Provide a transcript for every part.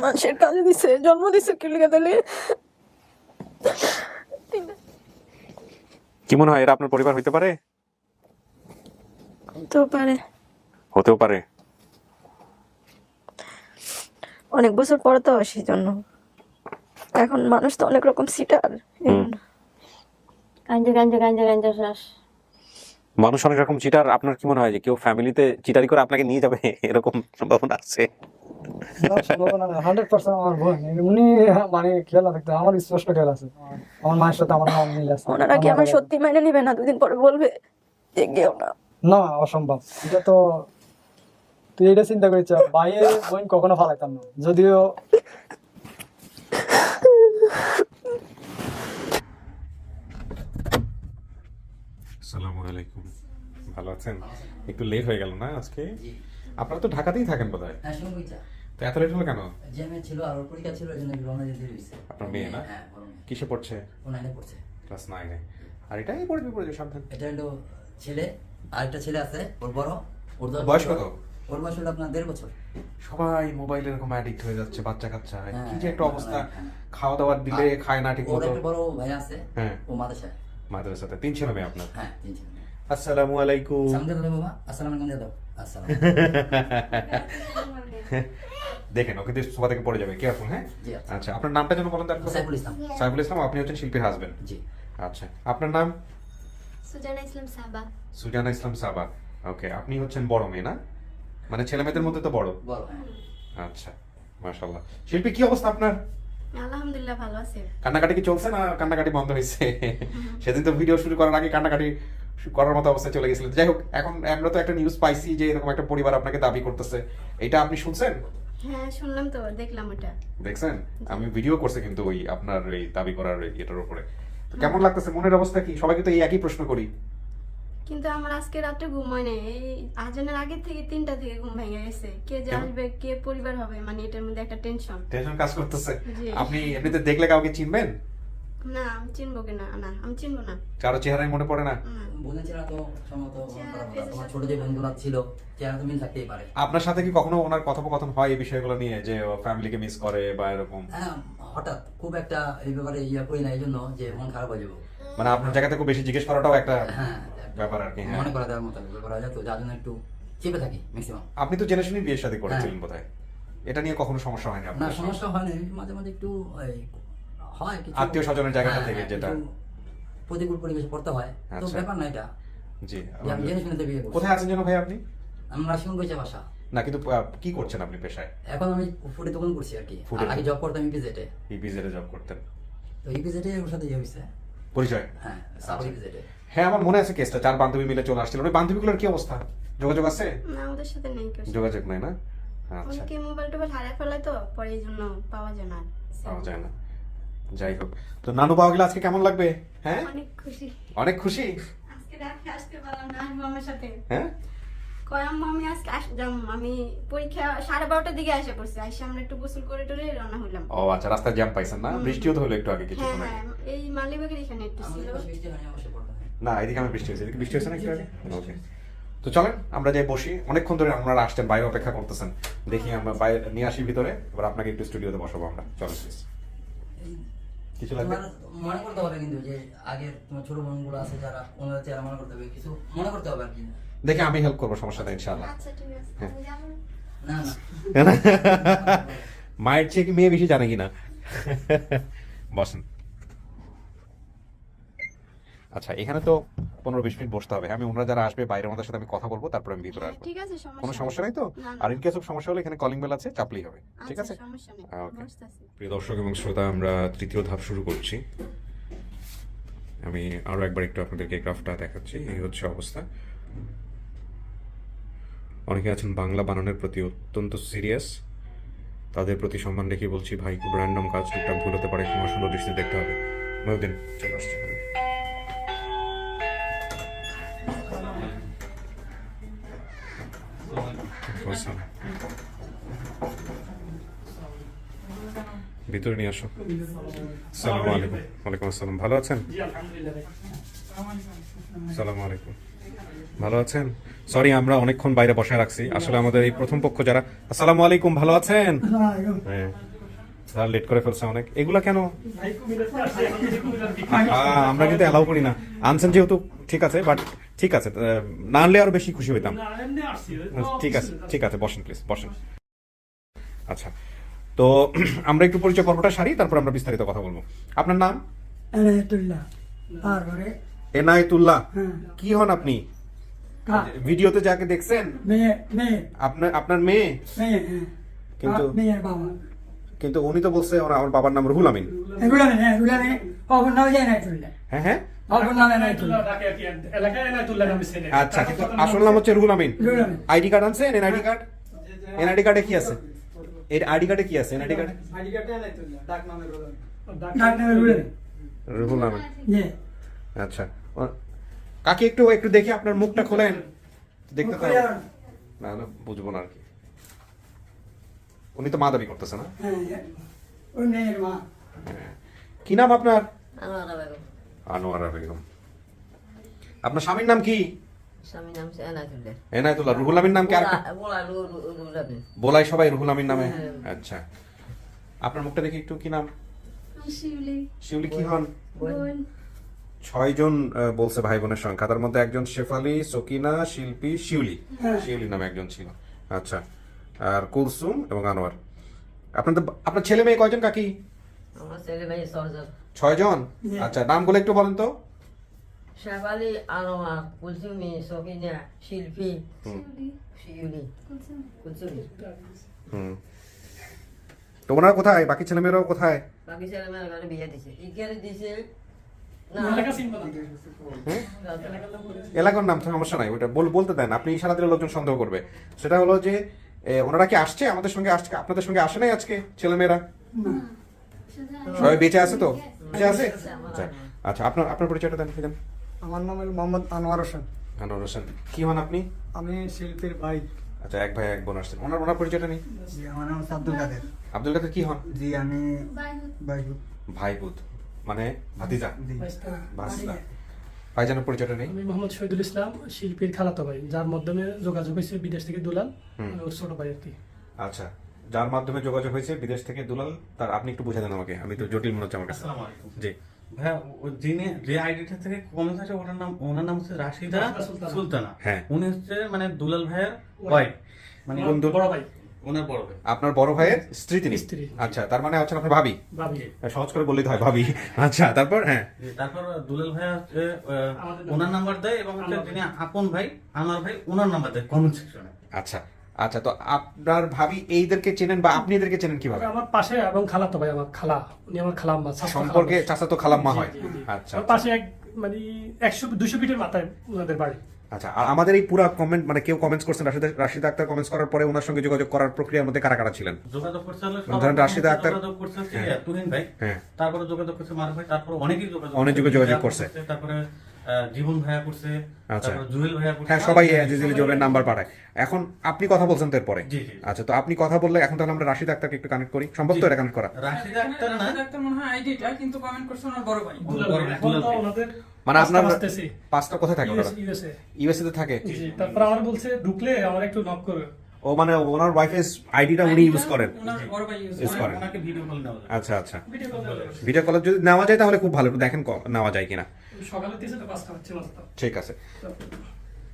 মানুষের কাজে দিছে, জন্ম দিছে কি লিখে দিলে। কি মনে হয় এরা আপনার পরিবার হইতে পারে? হতেও পারে, হতেও পারে। অনেক বছর পরে তো সেই জন্য। এখন মানুষ তো অনেক রকম সিটার। গাঞ্জা গাঞ্জা গাঞ্জা গাঞ্জা শ্বাস। মানুষ অনেক রকম চিটার। আপনার কি মনে হয় যে কেউ ফ্যামিলিতে চিটারি করে আপনাকে নিয়ে যাবে এরকম সম্ভাবনা আছে? 100% আমার বোন, উনি মানে খেয়াল রাখতে আমার স্পষ্ট খেয়াল আছে। আমার মায়ের সাথে আমার নাম মিল আছে। ওনারা কি আমার সত্যি মাইনে নিবে না? 2 দিন পরে বলবে যে গেও না। না, অসম্ভব। এটা তো তুই এটা চিন্তা করিস, ভাইয়ের বোন কখনো ফালাইতাম না, যদিও আসসালামু আলাইকুম। ভালো আছেন? একটু লেট হয়ে গেল না আজকে? আপনারা তো ঢাকাতেই থাকেন বোধহয়। হ্যাঁ, শুনবইটা তো এত লেট হলো কেন? জ্যামে ছিল আর ওর পরীক্ষা ছিল, এই জন্য রওনা দিতে হয়েছে। আপনার মেয়ে না? হ্যাঁ, বড় মেয়ে। কিসে পড়ছে? ও 9 পড়ছে। ক্লাস 9-এ। আর এটাই পড়বে পড়বে সাবধান। এটা হলো ছেলে, আরেকটা ছেলে আছে ওর বড়। ওর বয়স কত? ওর বয়স হলো আপনার 1.5 বছর। সবাই মোবাইলে এরকম অ্যাডিক্ট হয়ে যাচ্ছে, বাচ্চা কাচ্চা। হ্যাঁ, কি যে একটা অবস্থা। হ্যাঁ। খাওয়া দাওয়া দিলে খায় না ঠিক ওর মতো। একটা বড় ভাই আছে, হ্যাঁ। ও মাদ্রাসায়। মাদ্রাসাতে 3 ছেলে মেয়ে আপনার? হ্যাঁ, 3 ছেলে। আসসালামু আলাইকুম। সালাম দিয়ে দাও বাবা। আসসালামু আলাইকুম দিয়ে দাও। আসসালাম। দেখেন ওকে দিয়ে সোফা থেকে পড়ে যাবে, কেয়ারফুল। হ্যাঁ জি, আচ্ছা। আচ্ছা, আপনার নামটা যেন বলেন তো একবার। সাইফুল ইসলাম। সাইফুল ইসলাম। আপনি হচ্ছেন শিল্পীর হাজবেন্ড? জি। আচ্ছা, আপনার নাম? সুজানা ইসলাম সাবা। সুজানা ইসলাম সাবা। ওকে, আপনি হচ্ছেন বড় মেয়ে না? মানে ছেলে মেয়েদের মধ্যে তো বড়? বড়, হ্যাঁ। আচ্ছা, মাশাআল্লাহ। শিল্পী, কি অবস্থা আপনার? আলহামদুলিল্লাহ ভালো আছে। কান্নাকাটি কি চলছে না কান্নাকাটি বন্ধ হয়েছে? সেদিন তো ভিডিও শুরু করার আগে কান্নাকাটি করার মতো অবস্থায় চলে গেছিলেন। যাই হোক, এখন আমরা তো একটা নিউজ পাইছি যে এরকম একটা পরিবার আপনাকে দাবি করতেছে। এটা আপনি শুনছেন? হ্যাঁ শুনলাম তো, দেখলাম ওটা। দেখছেন? আমি ভিডিও করছি কিন্তু ওই আপনার এই দাবি করার এটার উপরে। তো কেমন লাগতেছে? মনের অবস্থা কি? সবাইকে তো এই একই প্রশ্ন করি। কিন্তু আমার আজকে রাতে ঘুম হয় নাই। এই আজানের আগে থেকে 3টা থেকে ঘুম ভেঙে গেছে। কে যে আসবে, কে পরিবার হবে, মানে এটার মধ্যে একটা টেনশন। টেনশন কাজ করতেছে। জি। আপনি এমনিতে দেখলে কাউকে চিনবেন? না আমি চিনবো কিনা? না আমি চিনবো না। কারো চেহারাই মনে পড়ে না? না। বোনের চেহারা তো সম্ভবত তোমার ছোট যে বোনগুলো ছিল, চেহারা তো মিল থাকতেই পারে। আপনার সাথে কি কখনো ওনার কথোপকথন হয় এই বিষয়গুলো নিয়ে, যে ফ্যামিলিকে মিস করে বা এরকম? হ্যাঁ, হঠাৎ খুব একটা এই ব্যাপারে করি না, এই জন্য যে মন খারাপ হয়ে যাবো। মানে আপনার জায়গাতে খুব বেশি জিজ্ঞেস করাটাও একটা হ্যাঁ, ব্যাপার আর কি। হ্যাঁ, মনে করা দেওয়ার মতো ব্যাপার হয়ে যায়, তো যার জন্য একটু চেপে থাকি ম্যাক্সিমাম। আপনি তো জেনে শুনে বিয়ে শাদী করেছিলেন বোধহয়। এটা নিয়ে কখনো সমস্যা হয়নি না, আপনার? সমস্যা হয় না, মাঝে মাঝে একটু হয় কিছু আত্মীয় স্বজনের জায়গাটা হ্যাঁ, থেকে হ্যাঁ, যেটা একটু প্রতিকূল পরিবেশে পড়তে হয়, তো আচ্ছা। ব্যাপার না এটা। জি। যে আমি জেনে শুনে তো বিয়ে করছি। কোথায় আছেন যেন ভাই আপনি? আমরা শুনবইছে বাসা। না, কিন্তু কি করছেন আপনি পেশায়? এখন আমি ফুডে দোকান করছি আর কি। ফুডের আগে জব করতাম ইপিজেডে। ইপিজেডে জব করতেন? তো ইপিজেডে ওর সাথে হয়েছে পরিচয়? হ্যাঁ, সাউথ ইপিজেডে। হ্যাঁ, আমার মনে আছে কেসটা। 4 বান্ধবী মিলে চলে আসছিল। ওই বান্ধবীগুলোর কি অবস্থা? যোগাযোগ আছে? না ওদের সাথে নেই কেউ। যোগাযোগ নাই না? আচ্ছা, অনেকে মোবাইল টোবাইল হারিয়ে ফেলে তো, পরে এই জন্য পাওয়া যায় না। পাওয়া যায় না। যাই হোক, তো নানু পাওয়া গেলে আজকে কেমন লাগবে? হ্যাঁ, অনেক খুশি। অনেক খুশি। আজকে রাতে আসতে পারলাম না, আসবো আমার সাথে। হ্যাঁ, কয়াম আমি আজকে আসলাম। আমি পরীক্ষা 12:30টার দিকে এসে পড়ছি। এসে আমরা একটু গোসল করে টরে রওনা হলাম। ও আচ্ছা, রাস্তায় জ্যাম পাইছেন না? বৃষ্টিও তো হলো একটু আগে হ্যাঁ কিছুক্ষণ আগে। হ্যাঁ, এই মালিবাগের এখানে একটু ছিল। আমাদের পাশে বৃষ্টি হয়নি, অবশ্য পড়বে না। না, এদিকে আমার বৃষ্টি হয়েছে। এদিকে বৃষ্টি হয়েছে না একটু আগে? ওকে, তো চলেন আমরা যাই বসি। অনেকক্ষণ ধরে আপনারা আসছেন, বাইরে অপেক্ষা করতেছেন। দেখি আমরা বাইরে নিয়ে আসি ভিতরে, এবার আপনাকে একটু স্টুডিওতে বসাবো আমরা। চলো প্লিজ। কিছু লাগবে? তোমার মনে করতে হবে কিন্তু যে আগের তোমার ছোট বোনগুলো আছে যারা, ওনাদের চেহারা মনে করতে হবে, কিছু মনে করতে হবে আর কি। দেখি, আমি হেল্প করবো, সমস্যা নেই ইনশাআল্লাহ। আচ্ছা ঠিক আছে, আমি যাবো। না না, মায়ের চেয়ে কি মেয়ে বেশি জানে কিনা? বসেন। আচ্ছা, এখানে তো 15-20 মিনিট বসতে হবে। আমি ওনারা যারা আসবে বাইরে, ওনাদের সাথে আমি কথা বলবো, তারপর আমি ভিতরে আসবো। ঠিক আছে, কোনো সমস্যা নাই তো? না, না। আর ইন কেস অফ সমস্যা হলে এখানে কলিং বেল আছে, চাপলেই হবে। ঠিক আছে? আচ্ছা, সমস্যা নেই, ওকে। বসতাছি। প্রিয় দর্শক এবং শ্রোতা, আমরা তৃতীয় ধাপ শুরু করছি। আমি আরো একবার একটু আপনাদেরকে গ্রাফটা দেখাচ্ছি। এই হচ্ছে অবস্থা। অনেকে আছেন বাংলা বানানের প্রতি অত্যন্ত সিরিয়াস। তাদের প্রতি সম্মান রেখে বলছি, ভাই খুব র্যান্ডম কাজ, টুকটাক ভুল হতে পারে, কোনো সুন্দর দৃষ্টি দেখতে হবে। মহিউদ্দিন চলে আসছে। ভিতরে নিয়ে আসো। আসসালামু আলাইকুম। ওয়ালাইকুম আসসালাম। ভালো আছেন? আসসালামু আলাইকুম। ভালো আছেন? সরি আমরা অনেকক্ষণ বাইরে বসে রাখছি, আসলে আমাদের এই প্রথম পক্ষ যারা। আসসালামু আলাইকুম, ভালো আছেন? হ্যাঁ, স্যার লেট করে ফেলছে অনেক। এগুলা কেন? আমরা কিন্তু অ্যালাউ করি না। আনছেন যেহেতু ঠিক আছে, বাট ঠিক আছে, না আনলে আরো বেশি খুশি হইতাম। ঠিক আছে, ঠিক আছে, বসেন প্লিজ, বসেন। আচ্ছা, তো আমরা একটু পরিচয় পর্বটা সারি, তারপর আমরা বিস্তারিত কথা বলবো। আপনার নাম? এনায়েতুল্লাহ। আর পরে এনায়েতুল্লাহ। হ্যাঁ। কি হন আপনি? কা- ভিডিওতে যাকে দেখছেন মেয়ে মেয়ে আপনার মেয়ে? মেয়ে হ্যাঁ। কিন্তু মেয়ের বাবা কিন্তু উনি তো বলছে আমার বাবার নাম রুহুল আমিন। রুলামে হ্যাঁ রুলামে অপর নাম এনায়েতুল্লাহ। হ্যাঁ হ্যাঁ, অপর নাম এনায়েতুল্লাহ। আচ্ছা, কিন্তু আসল নাম হচ্ছে রুহুল আমিন। রুহুল আমিন। আইডি কার্ড আনছেন? NID card? এনআইডি কার্ডে কি আছে? এর আইডি কার্ডে কি আছে? এনআইডি কার্ডে আইডি কার্ডে নাই তুললা, ডাক নামে রোলান। ডাক নামে রুলামে। রুহুল আমিন। জি। আচ্ছা, কাকে একটু দেখি আপনার মুখটা খোলেন, দেখতে তো না না বুঝবো না আর কি। উনি তো মা দাবি করতেছে না? হ্যাঁ হ্যাঁ। ওই মেয়ের মা। কি নাম আপনার? আনোয়ারা বেগম। আনোয়ারা বেগম। আপনার স্বামীর নাম কি? স্বামীর নাম হচ্ছে এনায়েতুল্লাহ। এনায়েতুল্লাহ। রুহুল আমিন নাম কি? আর বলা বলাই সবাই রুহুল আমিন নামে? আচ্ছা, আপনার মুখটা দেখি একটু, কি নাম? শিউলি। শিউলি কি হন? বোন। 6 জন বলছে ভাই বোনের সংখ্যা, তার মধ্যে একজন শেফালি, সকিনা, শিল্পী, শিউলি। শিউলি নামে একজন ছিল। আচ্ছা, আর কুলসুম এবং আনোয়ার। আপনার ছেলে মেয়ে কয়জন কাকি? আমার ছেলে মেয়ে 6 জন। 6 জন। আচ্ছা, নামগুলো একটু বলেন তো। শেফালি, আনোয়ার, কুলসুমি, সকিনা, শিল্পী, শিউলি, কুলসুমি। হুম, তো ওনারা কোথায়? বাকি ছেলে মেয়েরাও কোথায়? বাকি ছেলে মেয়ের ঘরে বিয়ে দিছে। ইকেরে দিছে না। এলাকার নাম সমস্যা নাই, ওটা বলতে দেন। আপনি ইশারা দিলে লোকজন সন্দেহ করবে। সেটা হলো যে ওনারা কি আসছে আমাদের সঙ্গে? আসছে? আপনাদের সঙ্গে আসে নাই আজকে ছেলে মেয়েরা? সবাই বেঁচে আছে তো? বেঁচে আছে? আচ্ছা, আচ্ছা, আপনার পরিচয়টা দেন। আমার নাম হলো মোহাম্মদ আনোয়ার হোসেন। আনোয়ার হোসেন। কি হন আপনি? আমি শিল্পীর ভাই। আচ্ছা, এক ভাই এক বোন আসছেন। ওনার পরিচয়টা নেই? জি আমার নাম হচ্ছে আব্দুল কাদের। আব্দুল কাদের কি হন? জি আমি বাইবু। ভাইপুত মানে ভাতিজা, জি। ভাতিজা। ভাইজানের পরিচয়টা নেই? আমি মোহাম্মদ শহীদুল ইসলাম, শিল্পীর খালাতো ভাই, যার মাধ্যমে যোগাযোগ হয়েছে বিদেশ থেকে দুলাল, ওর ছোট ভাই আর কি। আচ্ছা, যার মাধ্যমে যোগাযোগ হয়েছে বিদেশ থেকে দুলাল, তার আপনি একটু বুঝে দেন আমাকে, আমি তো জটিল মনে হচ্ছে আমার কাছে। জি ভাইয়া, যিনি যে আইডিটা থেকে কমেন্ট আছে ওনার নাম হচ্ছে রাশিদা সুলতানা। হ্যাঁ। উনি হচ্ছে মানে দুলাল ভাইয়ের ওয়াইফ, মানে আমার বড় ভাই। ওনার বড় ভাই। আপনার বড় ভাইয়ের স্ত্রী তিনি? স্ত্রী। আচ্ছা, তার মানে হচ্ছে আপনার ভাবি। ভাবি। সহজ করে বললেই তো হয় ভাবি। আচ্ছা, তারপর? হ্যাঁ, তারপর দুলাল ভাইয়া হচ্ছে ওনার নাম্বার দেয়, এবং হচ্ছে যিনি আপন ভাই আমার ভাই ওনার নাম্বার দেয় কমেন্ট সেকশনে। আচ্ছা আচ্ছা, তো আপনার ভাবি এইদেরকে চেনেন বা আপনি এদেরকে চেনেন কিভাবে? আমার পাশে এবং খালাতো ভাই, আমার খালা, উনি আমার খালাম্মা, সম্পর্কে চাচাতো খালাম্মা হয়? আচ্ছা, আমার পাশে এক মানে 100-200 ফিটের মাথায় ওনাদের বাড়ি। আচ্ছা, আর আমাদের এই পুরো কমেন্ট মানে কেউ কমেন্টস করছেন রাশিদা আক্তার কমেন্টস করার পরে ওনার সঙ্গে যোগাযোগ করার প্রক্রিয়ার মধ্যে কারা কারা ছিলেন? যোগাযোগ করছে হলো ধরেন রাশিদা আক্তার, যোগাযোগ করছে হচ্ছে তুহিন ভাই, হ্যাঁ, তারপরে যোগাযোগ করছে মারুফ ভাই, তারপর অনেকেই যোগাযোগ করছে। তারপরে জীবন ভাইয়া করছে, আচ্ছা, তারপর জুয়েল ভাইয়া করছে। হ্যাঁ, সবাই আজিজুল জবের নাম্বার পাঠায়। এখন আপনি কথা বলছেন তো এরপরে? জি, জি। আচ্ছা, তো আপনি কথা বললে এখন তাহলে আমরা রাশিদা আক্তারকে একটু কানেক্ট করি, সম্ভব তো এটা কানেক্ট করা? রাশিদা আক্তার না, ডাক্তার মনে হয় আইডিটা, কিন্তু কমেন্ট করছে ওনার বড় ভাই। এখন তো ওনাদের মানে আপনার আসতেছি। পাঁচটা কোথায় থাকে ওনারা? ইউএসএ। ইউএসএ তে থাকে? জি, তারপর আমার বলছে ঢুকলে আমার একটু নক করবে। ও মানে ওনার ওয়াইফের আইডিটা উনি ইউজ করেন? ওনার বড় ভাই ইউজ করেন। ওনাকে ভিডিও কল নেওয়া যায়। আচ্ছা আচ্ছা, ভিডিও কল দেবে। ভিডিও কল যদি নেওয়া যায় তাহলে খুব ভালো, একটু দেখেন নেওয়া যায় কিনা। সকালে দিয়েছে তো 5টা হচ্ছে মাত্র। ঠিক আছে।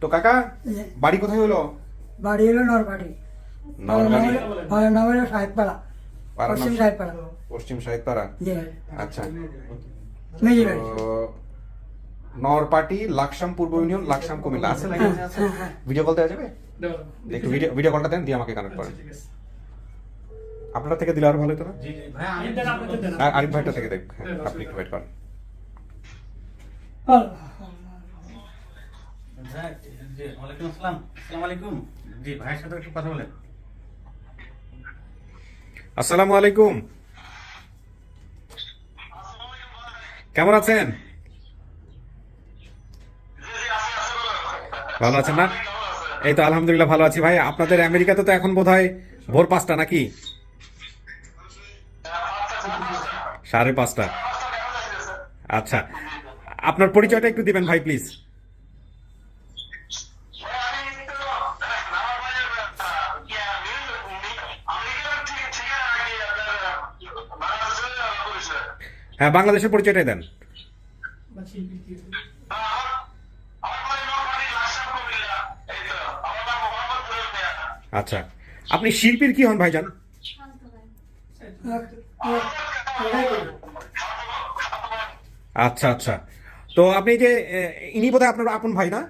তো কাকা, বাড়ি কোথায় হলো? বাড়ি হলো নরবাড়ি। নরবাড়ি। আমার নাম হলো সাহেবপাড়া, পশ্চিম সাহেবপাড়া। পশ্চিম সাহিত্যপাড়া। জি। আচ্ছা, মেজি বাড়ি। তো নরপাটি, লাকসাম পূর্ব ইউনিয়ন, লাকসাম কুমিল্লা আছে নাকি? ভিডিও কল দেওয়া যাবে? দেবো। একটু ভিডিও কলটা দেন, দিয়ে আমাকে কানেক্ট করেন। ঠিক আছে। আপনারা থেকে দিলে আরো ভালো হতো না? জি জি ভাই, আমি দেন, আপনাদের দেন। আরিফ ভাইটা থেকে দেখ, আপনি একটু ওয়েট করেন। ভাই, জি ওয়ালাইকুম আসসালাম। আসসালামু আলাইকুম। জি ভাইয়ের সাথে একটু কথা বলেন। আসসালামু আলাইকুম, কেমন আছেন? ভালো আছেন না? এই তো আলহামদুলিল্লাহ ভালো আছি ভাই। আপনাদের আমেরিকাতে তো এখন বোধহয় ভোর 5টা নাকি? 5:30। আচ্ছা, আপনার পরিচয়টা একটু দিবেন ভাই প্লিজ। হ্যাঁ, বাংলাদেশের পরিচয়টাই দেন। বা শিল্পীর কি আচ্ছা, আপনি শিল্পীর কি হন ভাইজান? আচ্ছা আচ্ছা, তো আপনি যে ইনি বোধহয় আপনার আপন ভাই না?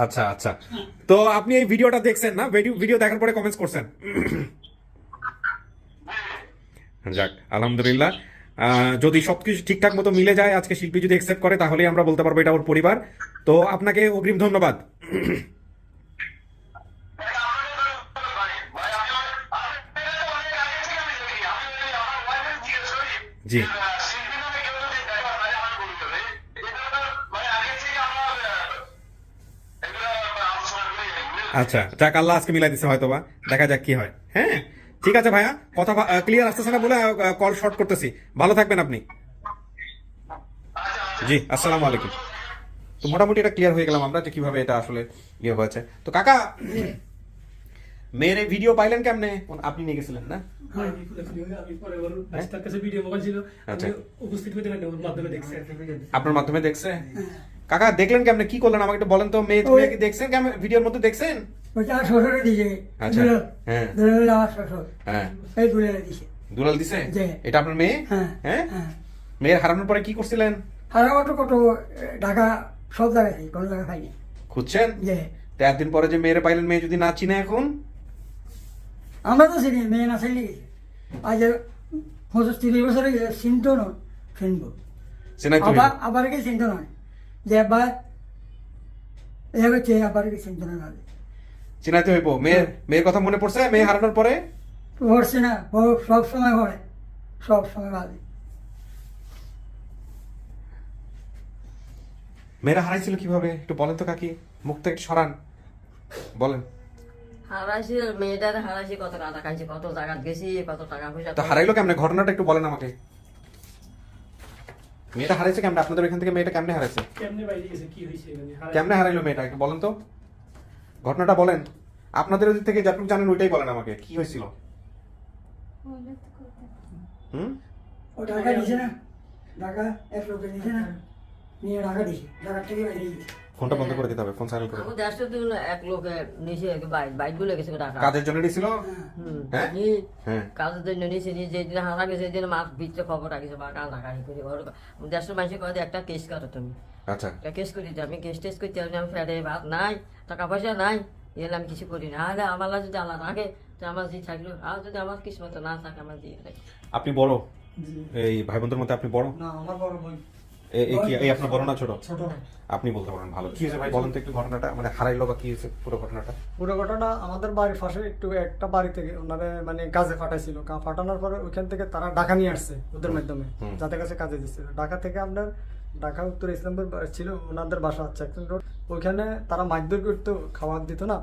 আচ্ছা আচ্ছা, তো আপনি এই ভিডিওটা দেখছেন না? ভিডিও দেখার পরে কমেন্টস করছেন? যাক, আলহামদুলিল্লাহ। যদি সবকিছু ঠিকঠাক মতো মিলে যায়, আজকে শিল্পী যদি অ্যাকসেপ্ট করে, তাহলেই আমরা বলতে পারবো এটা ওর পরিবার। তো আপনাকে অগ্রিম ধন্যবাদ। জি, আচ্ছা, যাক, আল্লাহ আজকে মিলাই দিচ্ছে হয়তো বা, দেখা যাক কি হয়। হ্যাঁ, ঠিক আছে ভাইয়া, কথা ক্লিয়ার আসতেছে না বলে কল শর্ট করতেছি। ভালো থাকবেন আপনি। জি, আসসালামু আলাইকুম। তো মোটামুটি এটা ক্লিয়ার হয়ে গেলাম আমরা যে কিভাবে এটা আসলে ইয়ে হয়েছে। তো কাকা, মেয়ের এই ভিডিও পাইলেন কেমনে? আপনি নিয়ে গেছিলেন না? আমি পরে ওর তার কাছে ভিডিও মোবাইল ছিল, আচ্ছা। আমি উপস্থিত হতে পারিনি, ওর মাধ্যমে দেখছি। আপনার মাধ্যমে দেখছে? কাকা, দেখলেন কেমনে? কি করলেন আমাকে একটু বলেন তো। মেয়ে কি দেখছেন? ভিডিওর মধ্যে দেখছেন? ওইটা শ্বশুরে দিছে। আচ্ছা, হ্যাঁ দুলাল আমার শ্বশুর। হ্যাঁ, এই দুলালে দিছে। দুলাল দিছে? জি। এটা আপনার মেয়ে? হ্যাঁ হ্যাঁ, হ্যাঁ। মেয়ের হারানোর পরে কি করছিলেন? হারামাটো কত ঢাকা সব জায়গায় কোনো জায়গায় পাইনি। খুঁজছেন? যে তো একদিন পরে যে মেয়েরে পাইলেন, মেয়ে যদি না চিনে এখন? আমরা তো চিনি, মেয়ে না চিনি। আজ 35 বছরে চিনতো নয়, চিনবো। চেনাই তো আবার আবার কি চিনতো নয়, যে আবার এভাবে চেয়ে আবার কি চিনতো না। চিনাইতে হইব। মেয়ের কথা মনে পড়ছে মেয়ে হারানোর পরে? পড়ছে না, সব সময় পড়ে, সব সময় বাজে। মেয়েরা হারাইছিল কিভাবে একটু বলেন তো কাকি, মুখ থেকে সরান, বলেন। হারাইছি, মেয়েটার হারাইছি, কত টাকা খাইছি, কত জায়গা গেছি, কত টাকা পয়সা। তো হারাইলো কেমনে? ঘটনাটা একটু বলেন আমাকে। মেয়েটা হারাইছে কেমনে? আপনাদের এখান থেকে মেয়েটা কেমনে হারাইছে? কেমনে বাইরে গেছে, কি হয়েছে এখানে? কেমনে হারাইলো মেয়েটা একটু বলেন তো, ঘটনাটা বলেন। আপনাদের ওদিক থেকে যতটুকু জানেন ওইটাই বলেন আমাকে, কি হয়েছিল? ও টাকা দিছে না, টাকা 1 লোকে দিছে না, নিয়ে টাকা দিছে, টাকা থেকে বাইরে গেছে। ফোনটা বন্ধ করে দিতে হবে, ফোন সাইলেন্ট করে। আমি 150 দিন এক লোকে নিচে বাইক বলে গেছে টাকা। কাজের জন্য দিছিল? হ্যাঁ হ্যাঁ, কাজের জন্য নিচে নিয়ে যেদিন হারা গেছে সেদিন মাছ ভিতরে খবর রাখিছে বা কাল টাকা ই করে 150 মানুষের কয়ে একটা কেস করো তুমি। আচ্ছা, একটা কেস করি, আমি কেস টেস করতে আমি ফ্ল্যাটে ভাত নাই, টাকা পয়সা নাই, এলে আমি কিছু করি না। আরে আমার যদি আল্লাহ রাখে তো আমার যে থাকলো, আর যদি আমার কিসমত না থাকে আমার দিয়ে থাকে। আপনি বড় এই ভাই বোনদের মধ্যে? আপনি বড়? না, আমার বড় ভাই। এই আপনার বড় না ছোট? ছোট। আপনি বলতে পারেন। ভালো, কি হয়েছে ভাই বলেন তো একটু ঘটনাটা, মানে হারাইলো বা কি হয়েছে পুরো ঘটনাটা? পুরো ঘটনা আমাদের বাড়ির পাশে একটু একটা বাড়ি থেকে ওনারে মানে কাজে পাঠাইছিল। পাঠানোর পরে ওইখান থেকে তারা ঢাকা নিয়ে আসছে ওদের মাধ্যমে, যাদের কাছে কাজে দিচ্ছে। ঢাকা থেকে আপনার ঢাকা উত্তর ইসলামপুর ছিল ওনাদের বাসা, হচ্ছে একজন রোড। ওইখানে তারা মারধর করতো, খাবার দিত না।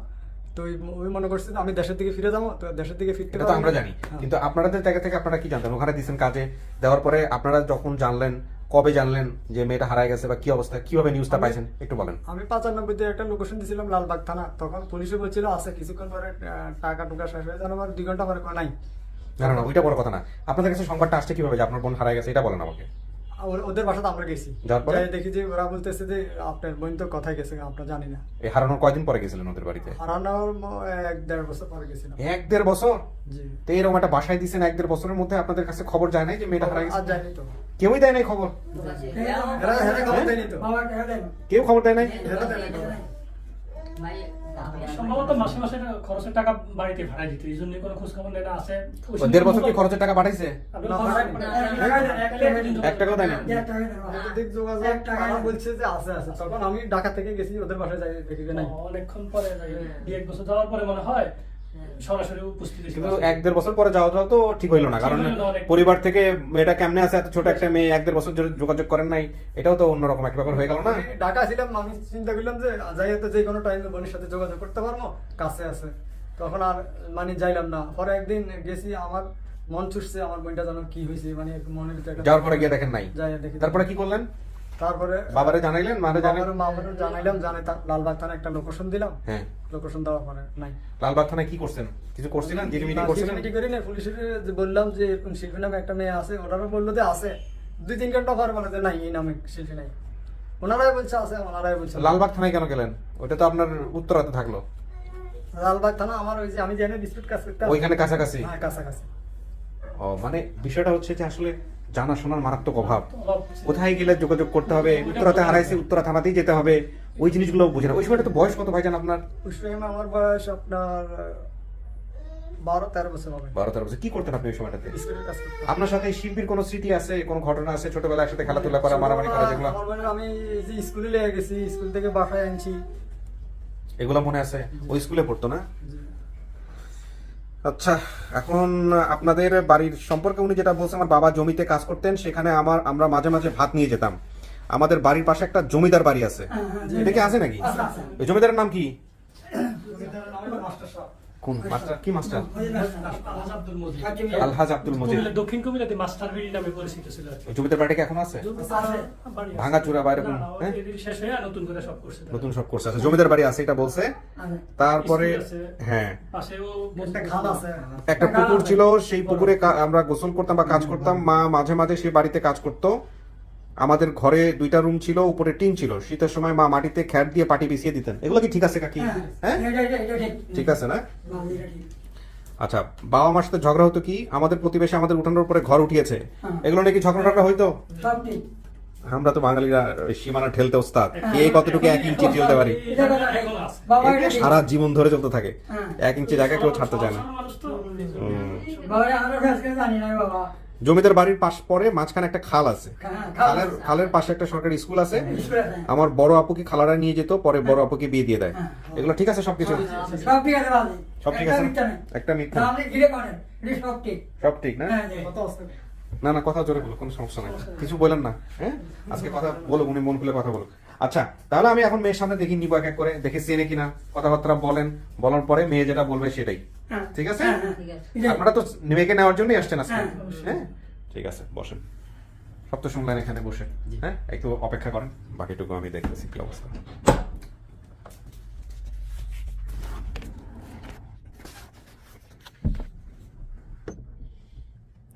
তো ওই মনে করছে আমি দেশের দিকে ফিরে যাবো, তো দেশের দিকে ফিরতে এটা তো আমরা জানি, কিন্তু আপনাদের জায়গা থেকে আপনারা কি জানতেন? ওখানে দিচ্ছেন কাজে, দেওয়ার পরে আপনারা যখন জানলেন, কবে জানলেন যে মেয়েটা হারায় গেছে বা কি অবস্থা, কিভাবে নিউজটা পাইছেন একটু বলেন। আমি 95-তে একটা লোকেশন দিয়েছিলাম লালবাগ থানা, তখন পুলিশে বলছিল আছে, কিছুক্ষণ পরে টাকা টুকা শেষ হয়ে যান, আমার 2 ঘন্টা পরে নাই। না না, ওইটা বড় কথা না। আপনাদের কাছে সংবাদটা আসছে কিভাবে যে আপনার বোন হারায় গেছে, এটা বলেন আমাকে। ওদের বাসাতে আমরা গেছি, যাওয়ার পরে দেখি যে ওরা বলতেছে যে আপনার বোন তো কোথায় গেছে আমরা জানি না। এই হারানোর কয়দিন পরে গেছিলেন ওদের বাড়িতে? হারানোর 1-1.5 বছর পরে গেছিলাম। 1-1.5 বছর? জি। তো এরকম একটা বাসায় দিচ্ছেন, 1-1.5 বছরের মধ্যে আপনাদের কাছে খবর যায় নাই যে মেয়েটা হারায় আর গেছে? যায়নি তো, কেউই দেয় নাই খবর? এরা খবর দেয়নি তো, বাবা টাকা দেয় না। কেউ খবর দেয় নাই? এরা দেয়নি খবর। সম্ভবত মাসে মাসে খরচের টাকা বাড়িতে ভাড়া দিত, এই জন্য কোনো খোঁজ খবর নেই না। আছে 1.5 বছর কি খরচের টাকা পাঠাইছে? আপনার না, খরচ- এক টাকাও দেয় না? ওদের যোগাযোগ তারা বলছে যে আছে। তখন আমি ঢাকা থেকে গেছি ওদের বাসায়, যাই দেখি যে নাই। অনেকক্ষণ পরে 1 বছর যাওয়ার পরে মনে হয় সরাসরি উপস্থিত ছিল। কিন্তু 1-1.5 বছর পরে যাওয়া তো ঠিক হইলো না, কারণ পরিবার থেকে মেয়েটা কেমনে আছে, এত ছোট একটা মেয়ে 1-1.5 বছর ধরে যোগাযোগ করেন নাই, এটাও তো অন্যরকম একটা ব্যাপার হয়ে গেল না? আমি ঢাকা ছিলাম, আমি চিন্তা করলাম যে যাই হয়তো যে কোনো টাইমে বোনের সাথে যোগাযোগ করতে পারবো, কাছে আছে। তখন আর মানে যাইলাম না। পরে একদিন গেছি, আমার মন ছুটছে আমার বোনটা যেন কি হয়েছে, মানে মনের ভিতরে একটা- যাওয়ার পরে গিয়ে দেখেন নাই? যাই দেখি। তারপরে কি করলেন? তারপরে বাবারে জানাইলেন, মারে জানাইলেন? মামারে জানাইলাম, লালবাগ থানায় একটা লোকেশন দিলাম। হ্যাঁ, লোকেশন দেওয়ার পরে নাই। লালবাগ থানায় কি করছেন? কিছু করছিলেন? জিডি করছিলেন? মিটিং করি না, পুলিশের যে বললাম যে এরকম শিল্পী নামে একটা মেয়ে আছে, ওনারা বললো যে আছে। 2-3 ঘন্টা পর বলে যে নাই, এই নামে শিল্পী নাই। ওনারাই বলছে আছে, ওনারাই বলছে। লালবাগ থানায় কেন গেলেন? ওইটা তো আপনার উত্তরাতে থাকলো। লালবাগ থানা আমার ওই যে আমি জানি ডিসপিউট কাজ করতে ওইখানে কাছাকাছি? হ্যাঁ, কাছাকাছি। ও, মানে বিষয়টা হচ্ছে যে আসলে জানাশোনার মারাত্মক অভাব। কোথায় গেলে যোগাযোগ করতে হবে, উত্তরাতে হারাইছে উত্তরা থানাতেই যেতে হবে, ওই জিনিসগুলো বুঝে না। ওই সময়টা তো বয়স কত ভাইজান আপনার? ওই সময় আমার বয়স আপনার 12-13 বছর হবে। 12-13 বছর। কি করতেন আপনি ওই সময়টাতে? স্কুলের কাজ করতাম। আপনার সাথে শিল্পীর কোনো স্মৃতি আছে, কোনো ঘটনা আছে ছোটবেলায় একসাথে খেলাধুলা করা, মারামারি করা, যেগুলো আমার মনে হয় আমি যে স্কুলে লেগে গেছি, স্কুল থেকে বাসায় আনছি, এগুলো মনে আছে? ওই স্কুলে পড়তো না? আচ্ছা, এখন আপনাদের বাড়ির সম্পর্কে উনি যেটা বলছে, আমার বাবা জমিতে কাজ করতেন, সেখানে আমরা মাঝে মাঝে ভাত নিয়ে যেতাম। আমাদের বাড়ির পাশে একটা জমিদার বাড়ি আছে, এটা কি আছে নাকি? ওই জমিদারের নাম কি? কোন মাস্টার? কি মাস্টার? আলহাজ আব্দুল মজিদ। আলহাজ আব্দুল মজিদ। দক্ষিণ কুমিল্লাতে মাস্টার বিড়ি নামে পরিচিত ছিল আর কি। ওই জমিদার বাড়িটা কি এখন আছে? বাড়ি আছে। ভাঙা চূড়া বা এরকম? না, না, হ্যাঁ, এদের শেষ হয়ে নতুন করে সব করছে তারা। নতুন সব করছে। আচ্ছা, জমিদার বাড়ি আছে এটা বলছে। তারপরে স্কুল আছে, হ্যাঁ, পাশেও একটা খাল আছে। একটা পুকুর ছিল, সেই পুকুরে আমরা গোসল করতাম বা কাজ করতাম। মা মাঝে মাঝে সেই বাড়িতে কাজ করতো। আমাদের ঘরে 2টা রুম ছিল, উপরে টিন ছিল। শীতের সময় মা মাটিতে খ্যাট দিয়ে পাটি বিছিয়ে দিতেন। এগুলো কি ঠিক আছে কাকি? হ্যাঁ, ঠিক আছে না? আচ্ছা, বাবা মার সাথে ঝগড়া হতো কি? আমাদের প্রতিবেশী আমাদের উঠানোর উপরে ঘর উঠিয়েছে, এগুলো নাকি ঝগড়া টগড়া হইতো? আমরা তো বাঙালিরা ওই সীমানা ঠেলতে ওস্তাদ, কে কতটুকু 1 ইঞ্চি ঠেলতে পারি, এটা সারা জীবন ধরে চলতে থাকে। 1 ইঞ্চি জায়গা কেউ ছাড়তে চায় না। জমিদার বাড়ির পাশ পরে মাঝখানে একটা খাল আছে, খালের পাশে একটা সরকারি স্কুল আছে। আমার বড় আপুকে খালারা নিয়ে যেত, পরে বড় আপুকে বিয়ে দিয়ে দেয়। এগুলো ঠিক আছে? সবকিছু সব ঠিক আছে? একটা মিথ্যা, সব ঠিক না? না না, কথা জোরে বলো, কোনো সমস্যা নাই, কিছু বলেন না। হ্যাঁ, আজকে কথা বলো, উনি মন খুলে কথা বলো। আচ্ছা, তাহলে আমি এখন মেয়ের সামনে দেখি নিবো এক এক করে, দেখে চেনে কিনা, কথাবার্তা বলেন, বলার পরে মেয়ে যেটা বলবে সেটাই। ঠিক আছে? আপনারা তো মেয়েকে নেওয়ার জন্যই আসছেন আজকে। হ্যাঁ, ঠিক আছে, বসেন। সব তো শুনলেন এখানে বসে। হ্যাঁ, একটু অপেক্ষা করেন, বাকিটুকু আমি দেখতেছি কি অবস্থা।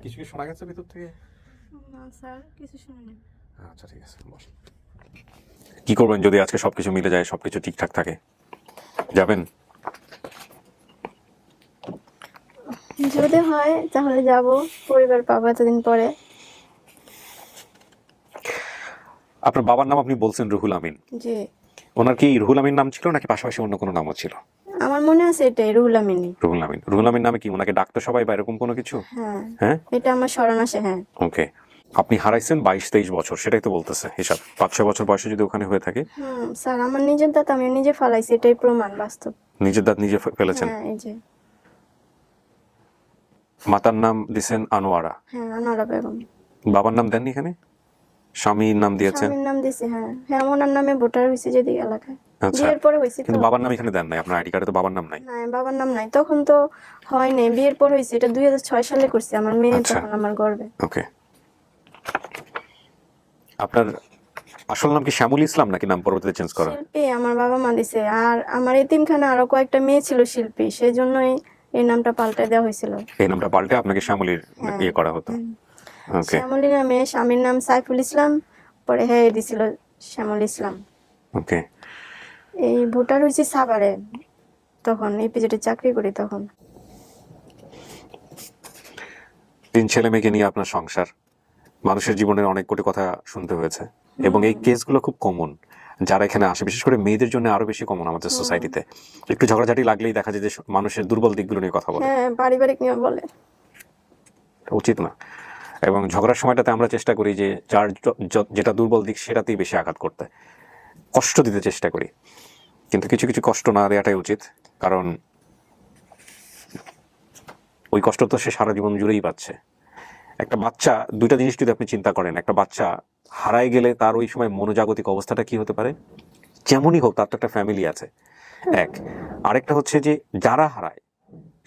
কিছু কি শোনা গেছে ভিতর থেকে? না স্যার, কিছু শুনিনি। আচ্ছা, ঠিক আছে, বসেন। কি করবেন যদি আজকে সবকিছু মিলে যায়, সবকিছু ঠিকঠাক থাকে? যাবেন? যদি হয় তাহলে যাব, পরিবার পাবো এতদিন পরে। আপনার বাবার নাম আপনি বলছেন রুহুল আমিন, জি। ওনার কি রুহুল আমিন নাম ছিল নাকি পাশাপাশি অন্য কোনো নামও ছিল? আমার মনে আছে এটাই রুহুল আমিনী। রুহুল আমিন। রুহুল আমিন নামে কি ওনাকে ডাকতো সবাই বা এরকম কোনো কিছু? হ্যাঁ, হ্যাঁ, এটা আমার স্মরণ আছে। হ্যাঁ, ওকে। আপনি হারাইছেন 22-23 বছর, সেটাই তো বলতেছে হিসাব। 5-6 বছর বয়সে যদি ওখানে হয়ে থাকে। স্যার, আমার নিজের দাঁত আমি নিজে ফালাইছি, এটাই প্রমাণ, বাস্তব। নিজের দাঁত নিজে ফেলেছেন? হ্যাঁ, এই যে। মাতার নাম দিছেন আনোয়ারা? হ্যাঁ, আনোয়ারা বেগম। বাবার নাম দেননি এখানে? স্বামীর নাম দিয়েছেন? স্বামীর নাম দিছি। হ্যাঁ হ্যাঁ, ওনার নামে ভোটার হয়েছে যদি এলাকায়। আচ্ছা, বিয়ের পরে হয়েছে। কিন্তু বাবার নাম এখানে দেন নাই, আপনার আইডি কার্ডে তো বাবার নাম নাই। না, বাবার নাম নাই, তখন তো হয় নাই, বিয়ের পর হয়েছে। এটা 2006 সালে করছি, আমার মেয়ে তখন আমার গর্ভে। ওকে। আপনার আসল নাম কি শ্যামল ইসলাম নাকি নাম পরবর্তীতে চেঞ্জ করা? শিল্পী আমার বাবা মা দিছে। আর আমার এতিমখানা আরো কয়েকটা মেয়ে ছিল শিল্পী, সেই জন্যই এই নামটা পাল্টে দেওয়া হয়েছিল। এই নামটা পাল্টে আপনাকে শ্যামলীর ইয়ে করা হতো। ওকে। শ্যামলী নামে, স্বামীর নাম সাইফুল ইসলাম, পরে হ্যাঁ দিছিল শ্যামল ইসলাম। ওকে। এই ভোটার হয়েছে সাভারে, তখন এপিজেডে চাকরি করি তখন। 3 ছেলে মেয়েকে নিয়ে আপনার সংসার, মানুষের জীবনের অনেক কোটি কথা শুনতে হয়েছে, এবং এই কেসগুলো খুব কমন যারা এখানে আসে, বিশেষ করে মেয়েদের জন্য আরো বেশি কমন আমাদের সোসাইটিতে। একটু ঝগড়াঝাটি লাগলেই দেখা যায় যে মানুষের দুর্বল দিকগুলো নিয়ে কথা বলে। হ্যাঁ, পারিবারিক নিয়ে বলে, উচিত না। এবং ঝগড়ার সময়টাতে আমরা চেষ্টা করি যে যার যেটা দুর্বল দিক সেটাতেই বেশি আঘাত করতে, কষ্ট দিতে চেষ্টা করি। কিন্তু কিছু কিছু কষ্ট না দেওয়াটাই উচিত, কারণ ওই কষ্ট তো সে সারা জীবন জুড়েই পাচ্ছে। একটা বাচ্চা, 2টা জিনিস যদি আপনি চিন্তা করেন, একটা বাচ্চা হারায় গেলে তার ওই সময় মনোজাগতিক অবস্থাটা কি হতে পারে? যেমনই হোক, তার তো একটা ফ্যামিলি আছে, এক। আরেকটা হচ্ছে যে যারা হারায়,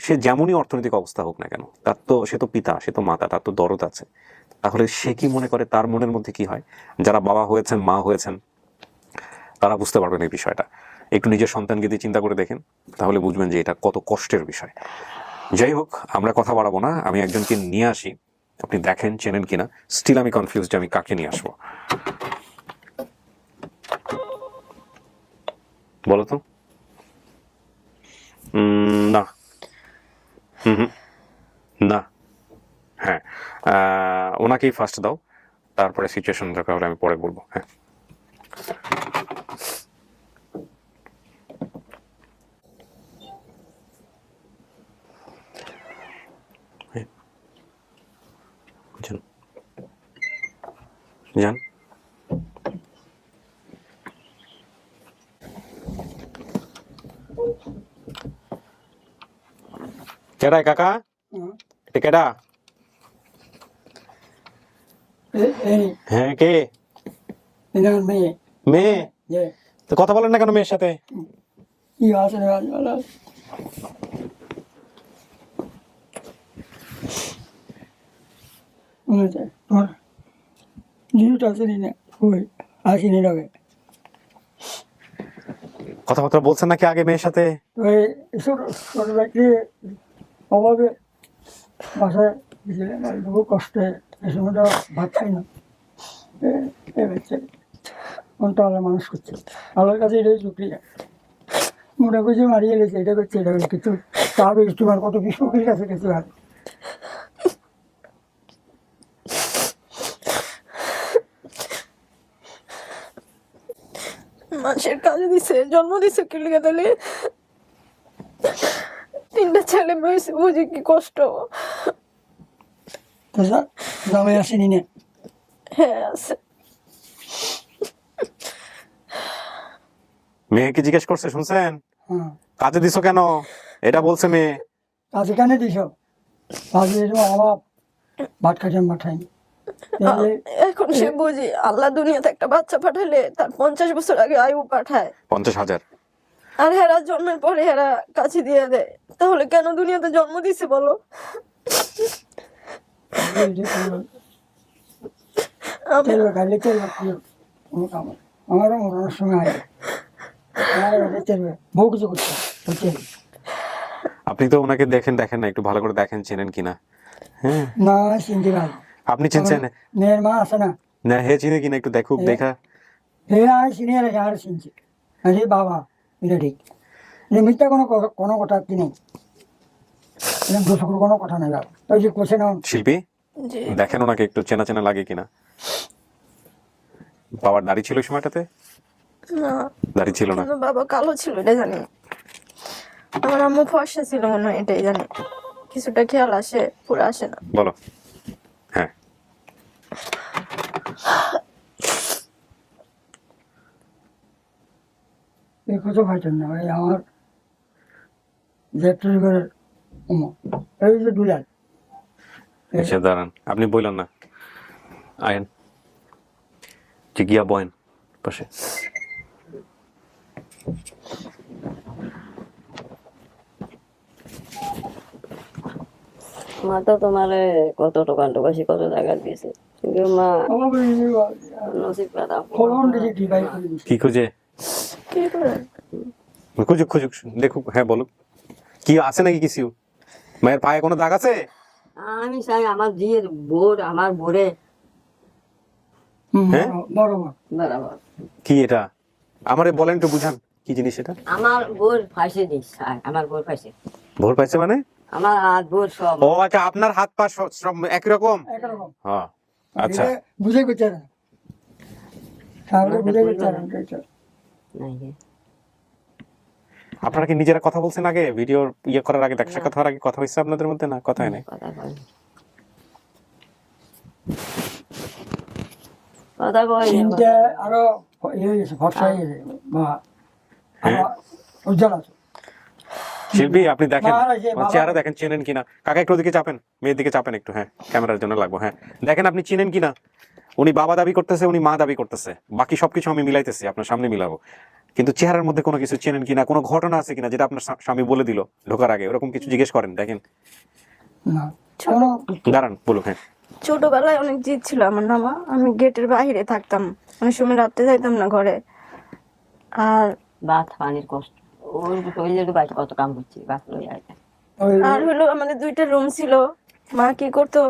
সে যেমনই অর্থনৈতিক অবস্থা হোক না কেন, তার তো, সে তো পিতা, সে তো মাতা, তার তো দরদ আছে। তাহলে সে কি মনে করে, তার মনের মধ্যে কি হয়? যারা বাবা হয়েছেন, মা হয়েছেন, তারা বুঝতে পারবেন এই বিষয়টা। একটু নিজের সন্তানকে দিয়ে চিন্তা করে দেখেন, তাহলে বুঝবেন যে এটা কত কষ্টের বিষয়। যাই হোক, আমরা কথা বাড়াবো না, আমি একজনকে নিয়ে আসি, আপনি দেখেন চেনেন কিনা। স্টিল আমি কনফিউজ যে আমি কাকে নিয়ে আসবো। বলো তো। না। না। হ্যাঁ, ওনাকেই ফার্স্ট দাও, তারপরে সিচুয়েশন দরকার হলে আমি পরে বলবো। হ্যাঁ, যান যান। কেডা কাকা? এটা কেডা? হ্যাঁ, কে? মেয়ে মেয়ে? যে তো কথা বলেন না কেন মেয়ের সাথে? কি আছে না তোমার জিনিসটা আসেনি না, ওই আসেনি লগে কথাবার্তা বলছেন নাকি আগে মেয়ের সাথে? ওই ছোট ছোট ব্যক্তি অভাবে বাসায় গেছিলেন, আর বহু কষ্টে এই সময়টা ভাত খাই না, মনটা আল্লাহ মানুষ করছে, আল্লাহর কাছে এটাই শুক্রিয়া। মনে করছে মারিয়ে গেছে, এটা করছে এটা করছে, কিন্তু তার তোমার কত বিশ্বকের কাছে গেছে আর মানুষের কাজে দিছে, জন্ম দিছে কি লিখে দিলে 3টা ছেলে মেয়ে, বুঝি কি কষ্ট। জামাই আসেনি না? হ্যাঁ আছে। মেয়েকে জিজ্ঞেস করছে, শুনছেন? হ্যাঁ, কাজে দিছো কেন, এটা বলছে মেয়ে। কাজে কেন দিস? কাজে অভাব, ভাত খাইতে পাঠাইনি। এখন সে বুঝি আল্লাহ দুনিয়াতে একটা বাচ্চা পাঠালে তার 50 বছর আগে আয়ু পাঠায়, 50,000। আর হেরা জন্মের পরে হেরা কাছে দিয়ে দেয়। তাহলে কেন দুনিয়াতে জন্ম দিছে বলো? আমারও মরণের সময় আয় বহু কিছু করছে। আপনি তো ওনাকে দেখেন না, একটু ভালো করে দেখেন চেনেন কিনা। হ্যাঁ, না চিনতে পারি। আপনি চিনছেন মেয়ের মা আছে না, না? হে চিনে কিনা একটু দেখুক, দেখা। হে আয় চিনি আর চিনছি, আরে বাবা এটা ঠিক, মিথ্যা কোনো কথা কি নেই, কোনো কথা নেই। ওই যে কোশে না শিল্পী, দেখেন ওনাকে একটু চেনা চেনা লাগে কিনা। বাবার দাড়ি ছিল ওই সময়টাতে? না, দাড়ি ছিল না। কিন্তু বাবা কালো ছিল এটা জানি। আমার আম্মু ফর্সা ছিল মনে হয়, এটাই জানি। কিছুটা খেয়াল আসে, পুরো আসে না। বলো। হ্যাঁ, এই কথা ভাইটার না ভাই, আমার জ্যাঠুরি ঘরের এই যে দুলাল। আচ্ছা দাঁড়ান, আপনি বললেন না, আয়েন যে গিয়া বয়েন পাশে। মা তো তোমার কত দোকান টোকাশি কত জায়গা দিয়েছে, কিন্তু মা নসিব পেলাম। কি খুঁজে? কি করে? খুঁজুক খুঁজুক, দেখুক। হ্যাঁ বলুক, কি আছে নাকি কিছু? মায়ের পায়ে কোনো দাগ আছে? আমি চাই আমার জিয়ের বোর, আমার বোরে হ্যাঁ বরাবর বরাবর। কি এটা আমারে বলেন, একটু বুঝান কি জিনিস এটা। আমার বোর ফাঁসে দিস, আমার বোর ফাঁসে। ভোর পাইছে মানে? আমার হাত বোর সব। ও আচ্ছা, আপনার হাত পা সব একই রকম? একরকম। হ্যাঁ, আচ্ছা। বুঝে করছে না, বুঝে করছে না। আপনারা কি নিজেরা কথা বলছেন আগে, ভিডিও ইয়ে করার আগে, দেখা সাক্ষাৎ হওয়ার আগে কথা হয়েছে আপনাদের মধ্যে? না, কথা হয় নাই। কথা কয় চিন্তা আরো ইয়ে হয়ে গেছে, ভরসা হয়ে গেছে বা উজ্জ্বল আছে। শিল্পী, আপনি দেখেন না, এই যে বাবা- চেহারা দেখেন, চেনেন কিনা। কাকা একটু ওদিকে চাপেন, মেয়ের দিকে চাপেন একটু। হ্যাঁ, ক্যামেরার জন্য লাগবো। হ্যাঁ, দেখেন আপনি চিনেন কিনা। উনি বাবা দাবি করতেছে, উনি মা দাবি করতেছে, বাকি সবকিছু আমি মিলাইতেছি, আপনার সামনে মিলাবো। কিন্তু চেহারার মধ্যে কোনো কিছু চেনেন কিনা, কোনো ঘটনা আছে কিনা যেটা আপনার স্বামী বলে দিল ঢোকার আগে, ওরকম কিছু জিজ্ঞেস করেন, দেখেন। না কোনো দাঁড়ান, বলুক। হ্যাঁ, ছোটবেলায় অনেক জিদ ছিল আমার নামা, আমি গেটের বাইরে থাকতাম, অনেক সময় রাত্রে যাইতাম না ঘরে। আর ভাত পানির কষ্ট, ওর শরীরের বাইরে কত কাম করছি, ভাত লই আইতে। আর হলো আমাদের 2টা রুম ছিল, মা কি করতো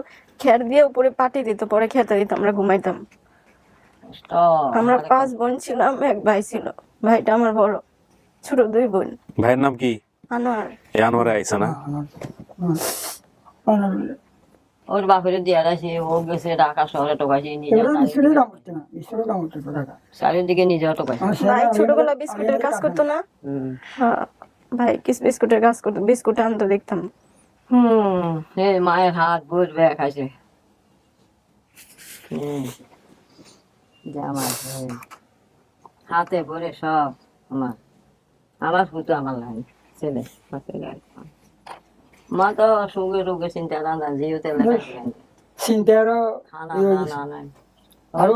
খের দিয়ে উপরে পাটি দিত, পরে খেতে দিত, আমরা ঘুমাইতাম। কষ্ট আমরা 5 বোন ছিলাম, এক ভাই ছিল, ভাইটা আমার বড়, ছোট 2 বোন। ভাইয়ের নাম কি? আনোয়ার। এই আনোয়ারে আইসা না? ওর বাপের দিয়ে আসে, ও গেছে ঢাকা শহরে টোকাইছে, নিজে ঈশ্বরের কাম করতে না, ঈশ্বরের কাম করতে টাকা চারিদিকে নিজেও টোকাইছে। ভাই ছোটবেলায় বিস্কুটের কাজ করতো না? হ্যাঁ, ভাই কিস বিস্কুটের কাজ করতো, বিস্কুট আনতো, দেখতাম। হে মায়ের হাত বুঝবে খাইছে। আমার হাতে ভরে সব আমার ফুটো আমার লাগে ছেলে। মা তো সুগে রোগে চিন্তা না যেহেতু চিন্তা আরো খানা না নাই, আরো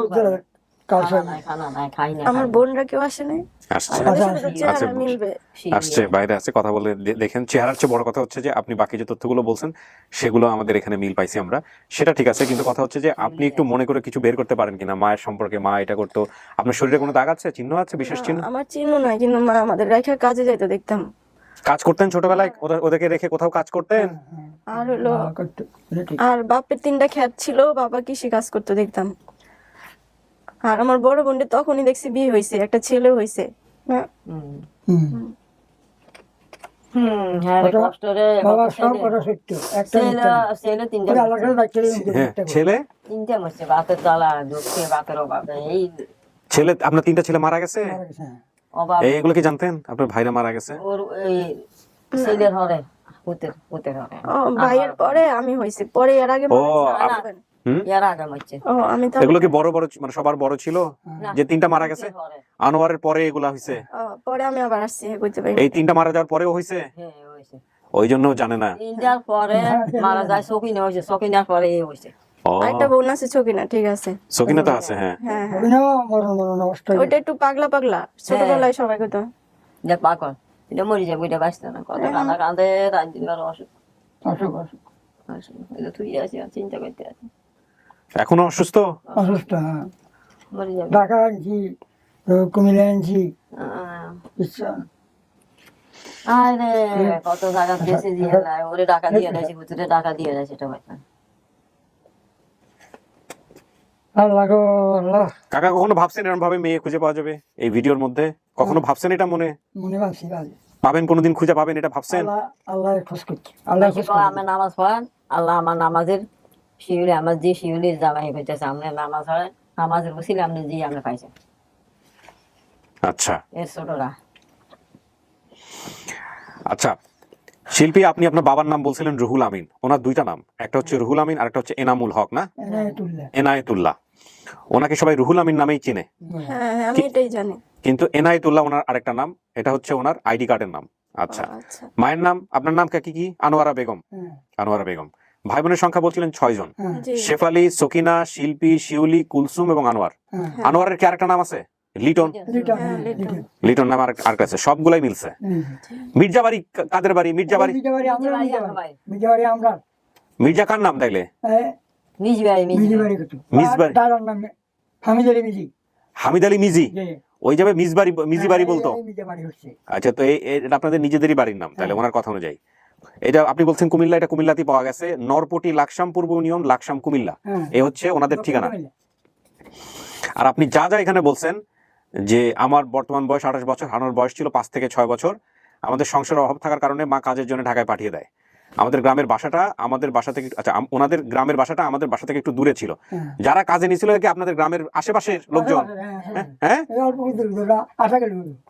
খানা নাই, খাই না। আমার বোনরা কেউ আসে নাই, আসছে আমাদের সাথে তো চেহারা আচ্ছা, মিলবে। আসছে, বাইরে আছে, কথা বলে দেখেন। চেহারার চেয়ে বড় কথা হচ্ছে যে আপনি বাকি যে তথ্যগুলো বলছেন সেগুলো আমাদের এখানে মিল পাইছি আমরা, সেটা ঠিক আছে, কিন্তু কথা হচ্ছে যে আপনি একটু মনে করে কিছু বের করতে পারেন কিনা মায়ের সম্পর্কে, মা এটা করতো, আপনার শরীরে কোনো দাগ আছে, চিহ্ন আছে, বিশেষ চিহ্ন? আমার চিহ্ন নাই, কিন্তু মা আমাদের রেখে কাজে যাইতো, দেখতাম। কাজ করতেন ছোটবেলায়? ওদেরকে রেখে কোথাও কাজ করতেন? আর হলো আর বাপের 3টা ক্ষেত ছিল, বাবা কৃষি কাজ করতো, দেখতাম। আর আমার বড় বোনটা তখনই দেখছি বিয়ে হয়েছে, একটা ছেলে হয়েছে। হ্যাঁ রে কষ্ট রে বাবা সব কথা সত্য, একটা ছেলে 3টা ছেলে 3টা মরছে, বাতের জ্বালা, দুঃখে বাতের অভাবে। এই ছেলে আপনার 3টা ছেলে মারা গেছে? অভাব এইগুলো কি জানতেন আপনার ভাইরা মারা গেছে? ওর এই ছেলের হরে পুতের হরে। ও ভাইয়ের পরে আমি হইছি, পরে এর আগে এর আগে মরছে। ও আমি তো এগুলো কি বড় বড় মানে সবার বড় ছিল যে 3টা মারা গেছে? আনোয়ারের পরে এগুলা হইছে? পরে আমি আবার আসছি, কইতে পারি। এই 3টা মারা যাওয়ার পরেও হইছে? হ্যাঁ হইছে। ওই জন্য জানে না। 3টার পরে মারা যায়, সকিনা হইছে, সকিনার পরে এই হইছে। ও একটা বোন আছে সকিনা, ঠিক আছে, সকিনা তো আছে, হ্যাঁ। হ্যাঁ হ্যাঁ, অভিনয় মরণ মরণ অবস্থা ওইটা একটু পাগলা পাগলা, ছোটবেলায় সবাই কইতো। দেখ পাগল, এটা মরি যাবে, এটা বাঁচতে না, কত কাঁদা কাঁদে, রাত দিন অসুখ। অসুখ অসুখ এটা তুই আছি, চিন্তা করতে আছি, এখনো অসুস্থ? অসুস্থ, হ্যাঁ। মরি যাবে। ঢাকা আনছি, কুমিল্লা আনছি, আরে কত জায়গা গেছে দিয়ে নাই, ওরে টাকা দিয়ে দেয়, ভিতরে টাকা দিয়ে দেয়, সেটা ভাই আল্লাহ গো আল্লাহ। কাকা কখনো ভাবছেন এরকম ভাবে মেয়ে খুঁজে পাওয়া যাবে এই ভিডিওর মধ্যে? কখনো ভাবছেন এটা মনে মনে ভাবছি ভাবছি পাবেন, কোনোদিন খুঁজে পাবেন এটা ভাবছেন? আল্লাহ আল্লাহ খোঁজ করছি, আল্লাহ খোঁজ করছি। আমার নামাজ পড়েন, আল্লাহ আমার নামাজের শিউলি, আমার যে শিউলির জামাই হইতেছে, আপনার নামাজ হয়, নামাজের বসিলে আপনি যে আপনি পাইছেন। আচ্ছা এর ছোটরা। আচ্ছা শিল্পী, আপনি আপনার বাবার নাম বলছিলেন রুহুল আমিন, ওনার 2টা নাম, একটা হচ্ছে রুহুল আমিন আর একটা হচ্ছে এনামুল হক, না? এনায়েতুল্লাহ। ওনাকে সবাই রুহুল আমিন নামেই চিনে, হ্যাঁ হ্যাঁ, আমি এটাই জানি। কিন্তু এনায়েতুল্লাহ ওনার আরেকটা নাম, এটা হচ্ছে ওনার আইডি কার্ডের নাম। আচ্ছা, আচ্ছা, মায়ের নাম, আপনার নাম কি কি? আনোয়ারা বেগম। আনোয়ারা বেগম। ভাই বোনের সংখ্যা বলছিলেন 6 জন, জি। শেফালি, সকিনা, শিল্পী, শিউলি, কুলসুম এবং আনোয়ার। আনোয়ারের কি আরেকটা নাম আছে? লিটন। লিটন নাম আরেকটা আছে, সবগুলাই মিলছে। মির্জা বাড়ি কাদের বাড়ি? মির্জা বাড়ি, মির্জা কার নাম তাইলে? মিজ বাড়ি, হামিদ আলী মিজি, ওই যাবে মিজি বাড়ি বলতো। আচ্ছা, তো এটা আপনাদের নিজেদেরই বাড়ির নাম তাহলে ওনার কথা অনুযায়ী। এটা আপনি বলছেন কুমিল্লা, এটা কুমিল্লাতেই পাওয়া গেছে, নরপটি লাকসাম পূর্ব ইউনিয়ন, লাকসাম কুমিল্লা, এই হচ্ছে ওনাদের ঠিকানা। আর আপনি যা যা এখানে বলছেন যে আমার বর্তমান বয়স 28 বছর, হানোর বয়স ছিল 5 থেকে 6 বছর, আমাদের সংসারের অভাব থাকার কারণে মা কাজের জন্য ঢাকায় পাঠিয়ে দেয়। আমাদের গ্রামের বাসাটা আমাদের বাসা থেকে, আচ্ছা ওনাদের গ্রামের বাসাটা আমাদের বাসা থেকে একটু দূরে ছিল। যারা কাজে নিয়েছিল কি আপনাদের গ্রামের আশেপাশের লোকজন? হ্যাঁ,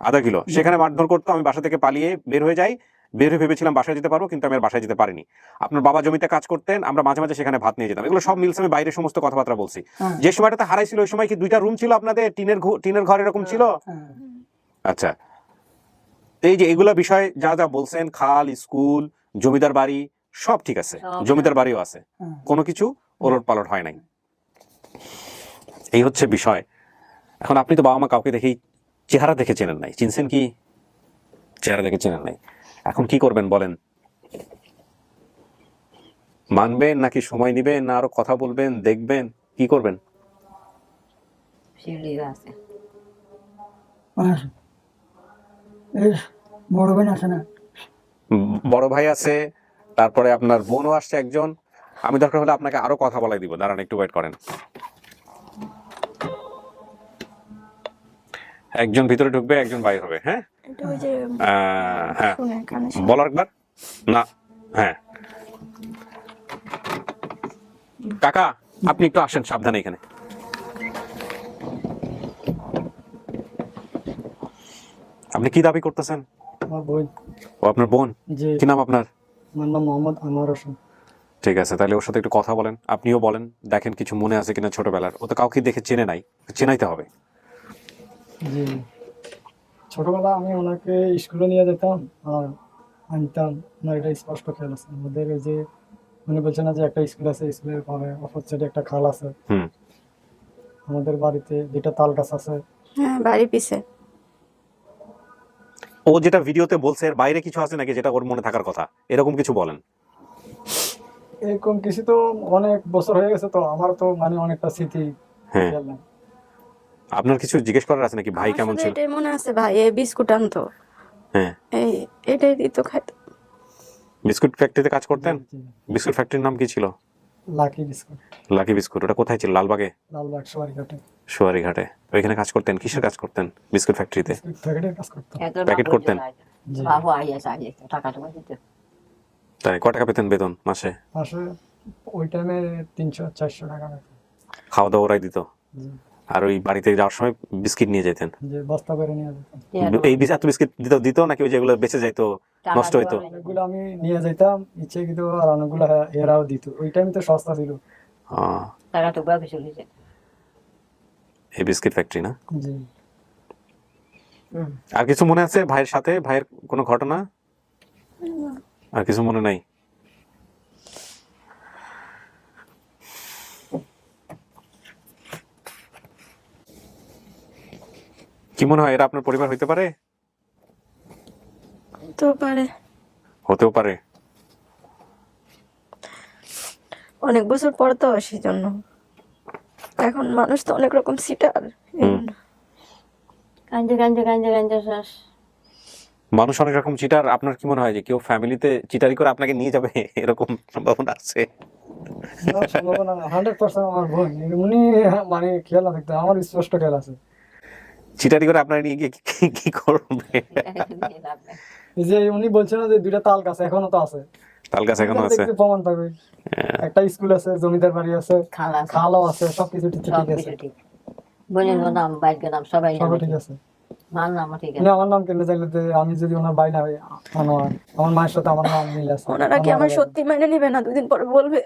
আধা কিলো। সেখানে মারধর করতো, আমি বাসা থেকে পালিয়ে বের হয়ে যাই, বের হয়ে ভেবেছিলাম বাসায় যেতে পারবো, কিন্তু আমি আর বাসায় যেতে পারিনি। আপনার বাবা জমিতে কাজ করতেন, আমরা মাঝে মাঝে সেখানে ভাত নিয়ে যেতাম। এগুলো সব মিলছে, আমি বাইরে সমস্ত কথাবার্তা বলছি। যে সময়টাতে হারাইছিল ওই সময় কি 2টা রুম ছিল আপনাদের? টিনের ঘর এরকম ছিল? আচ্ছা, এই যে এগুলো বিষয় যা যা বলছেন, খাল, স্কুল, জমিদার বাড়ি, সব ঠিক আছে, জমিদার বাড়িও আছে, কোনো কিছু ওলট পালট হয় নাই। এই হচ্ছে বিষয়। এখন আপনি তো বাবা মা কাউকে দেখেই চেহারা দেখে চেনেন নাই, চিনছেন কি? চেহারা দেখে চেনেন নাই, এখন কি করবেন বলেন? মানবেন নাকি সময় নিবেন না আরো কথা বলবেন, দেখবেন, কি করবেন? শিলির আছে আর এই বড় বোন আছে না, বড় ভাই আছে, তারপরে আপনার বোনও আসছে একজন। আমি দরকার হলে আপনাকে আরো কথা বলাই দিব, দাঁড়ান একটু ওয়েট করেন। একজন ভিতরে ঢুকবে, একজন বাইরে হবে। হ্যাঁ এটা ওই যে হ্যাঁ, শুনে কানে শুনে। বলো একবার। না, হ্যাঁ কাকা আপনি একটু আসেন সাবধানে এখানে। আপনি কি দাবি করতেছেন? আমার বই ও আপনার বোন? যে কি নাম আপনার? আমার নাম মোহাম্মদ আনোয়ার হোসেন। ঠিক আছে, তাহলে ওর সাথে একটু কথা বলেন, আপনিও বলেন, দেখেন কিছু মনে আছে কিনা ছোটবেলার। ও তো কাউকে দেখে চেনে নাই, চেনাইতে হবে। জি, ছোটবেলা আমি ওনাকে স্কুলে নিয়ে যেতাম আর আনতাম। আমার এটা স্পষ্ট খেয়াল আছে। আমাদের এই যে উনি বলছেন না যে একটা স্কুল আছে, স্কুলের পরে অপর সাইডে একটা খাল আছে। হুম। আমাদের বাড়িতে দুইটা তাল গাছ আছে। হ্যাঁ, বাড়ি পিছে। ও যেটা ভিডিওতে বলছে এর বাইরে কিছু আছে নাকি যেটা ওর মনে থাকার কথা, এরকম কিছু বলেন। এরকম কিছু তো অনেক বছর হয়ে গেছে, তো আমার তো মানে অনেকটা স্মৃতি হ্যাঁ, খেয়াল নাই। আপনার কিছু জিজ্ঞেস করার আছে নাকি? ভাই আমার কেমন শুধু ছিল? এটাই মনে আছে ভাই এই বিস্কুট আনতো, হ্যাঁ, এই এটাই দিত খাইতো। বিস্কুট ফ্যাক্টরিতে কাজ করতেন? জি, বিস্কুট ফ্যাক্টরির নাম কি ছিল? Lucky biscuit, lucky biscuit. ওটা কোথায় ছিল? লালবাগে? লালবাগ সবারিঘাটে সুয়ারিঘাটে। ওইখানে কাজ করতেন? কিসের কাজ করতেন বিস্কুট ফ্যাক্টরিতে? বিস্কুট প্যাকেটের কাজ করতাম। প্যাকেট করতেন? জি, বাবু আইয়াছে আইয়াছে টাকা টুকা দিতে তাই কয় টাকা পেতেন বেতন মাসে? মাসে ওই টাইমে 300-400 টাকা পেতাম। খাওয়া দাওয়া ওরাই দিত? জি, আর ওই বাড়িতে যাওয়ার সময় বিস্কিট নিয়ে যেতেন? যে বস্তা করে নিয়ে যেতাম। এই এত বিস্কিট দিত নাকি ওই যেগুলো বেঁচে যাইতো, নষ্ট হইতো? অনেকগুলো আমি নিয়ে যেতাম ইচ্ছে কিন্তু, আর অনেকগুলো এরাও দিত। ওই টাইমে তো সস্তা ছিল। টাকা টুকা কিছু দিতে এই বিস্কিট ফ্যাক্টরি না? জি, আর কিছু মনে আছে ভাইয়ের সাথে? ভাইয়ের কোনো ঘটনা আর কিছু মনে নাই? কি মনে হয় এরা আপনার পরিবার হইতে পারে? তো পারে, হতেও পারে। অনেক বছর পর তো সেই জন্য। এখন মানুষ তো অনেক রকম সিটার। কাঞ্জে কাঞ্জে কাঞ্জে কাঞ্জে শেষ মানুষ অনেক রকম চিটার। আপনার কি মনে হয় যে কেউ ফ্যামিলিতে চিটারি করে আপনাকে নিয়ে যাবে এরকম সম্ভাবনা আছে? না, সম্ভাবনা না। 100% আমার বোন, উনি মানে খেয়াল রাখতে আমার স্পষ্ট খেয়াল আছে। চিটারি করে আপনার নিয়ে গিয়ে কি করবে? এই যে উনি বলছেন না যে দুইটা তাল গাছ এখনো তো আছে, তাল গাছ এখনো আছে? দেখতে প্রমাণ পাবে। একটা স্কুল আছে, জমিদার বাড়ি আছে, খালা খালও আছে, সবকিছু ঠিক সব আছে। কিছু ঠিক বোনের নাম বাইকের নাম সবাই সব নাম ঠিক আছে। মার নাম ঠিক উনি আছে আমার নাম কেন চাইলে যে আমি যদি ওনার বাই না হই আনোয়ার, আমার মায়ের সাথে আমার নাম মিল আছে। ওনারা কি আমার সত্যি মেনে নিবে না? দুদিন পরে বলবে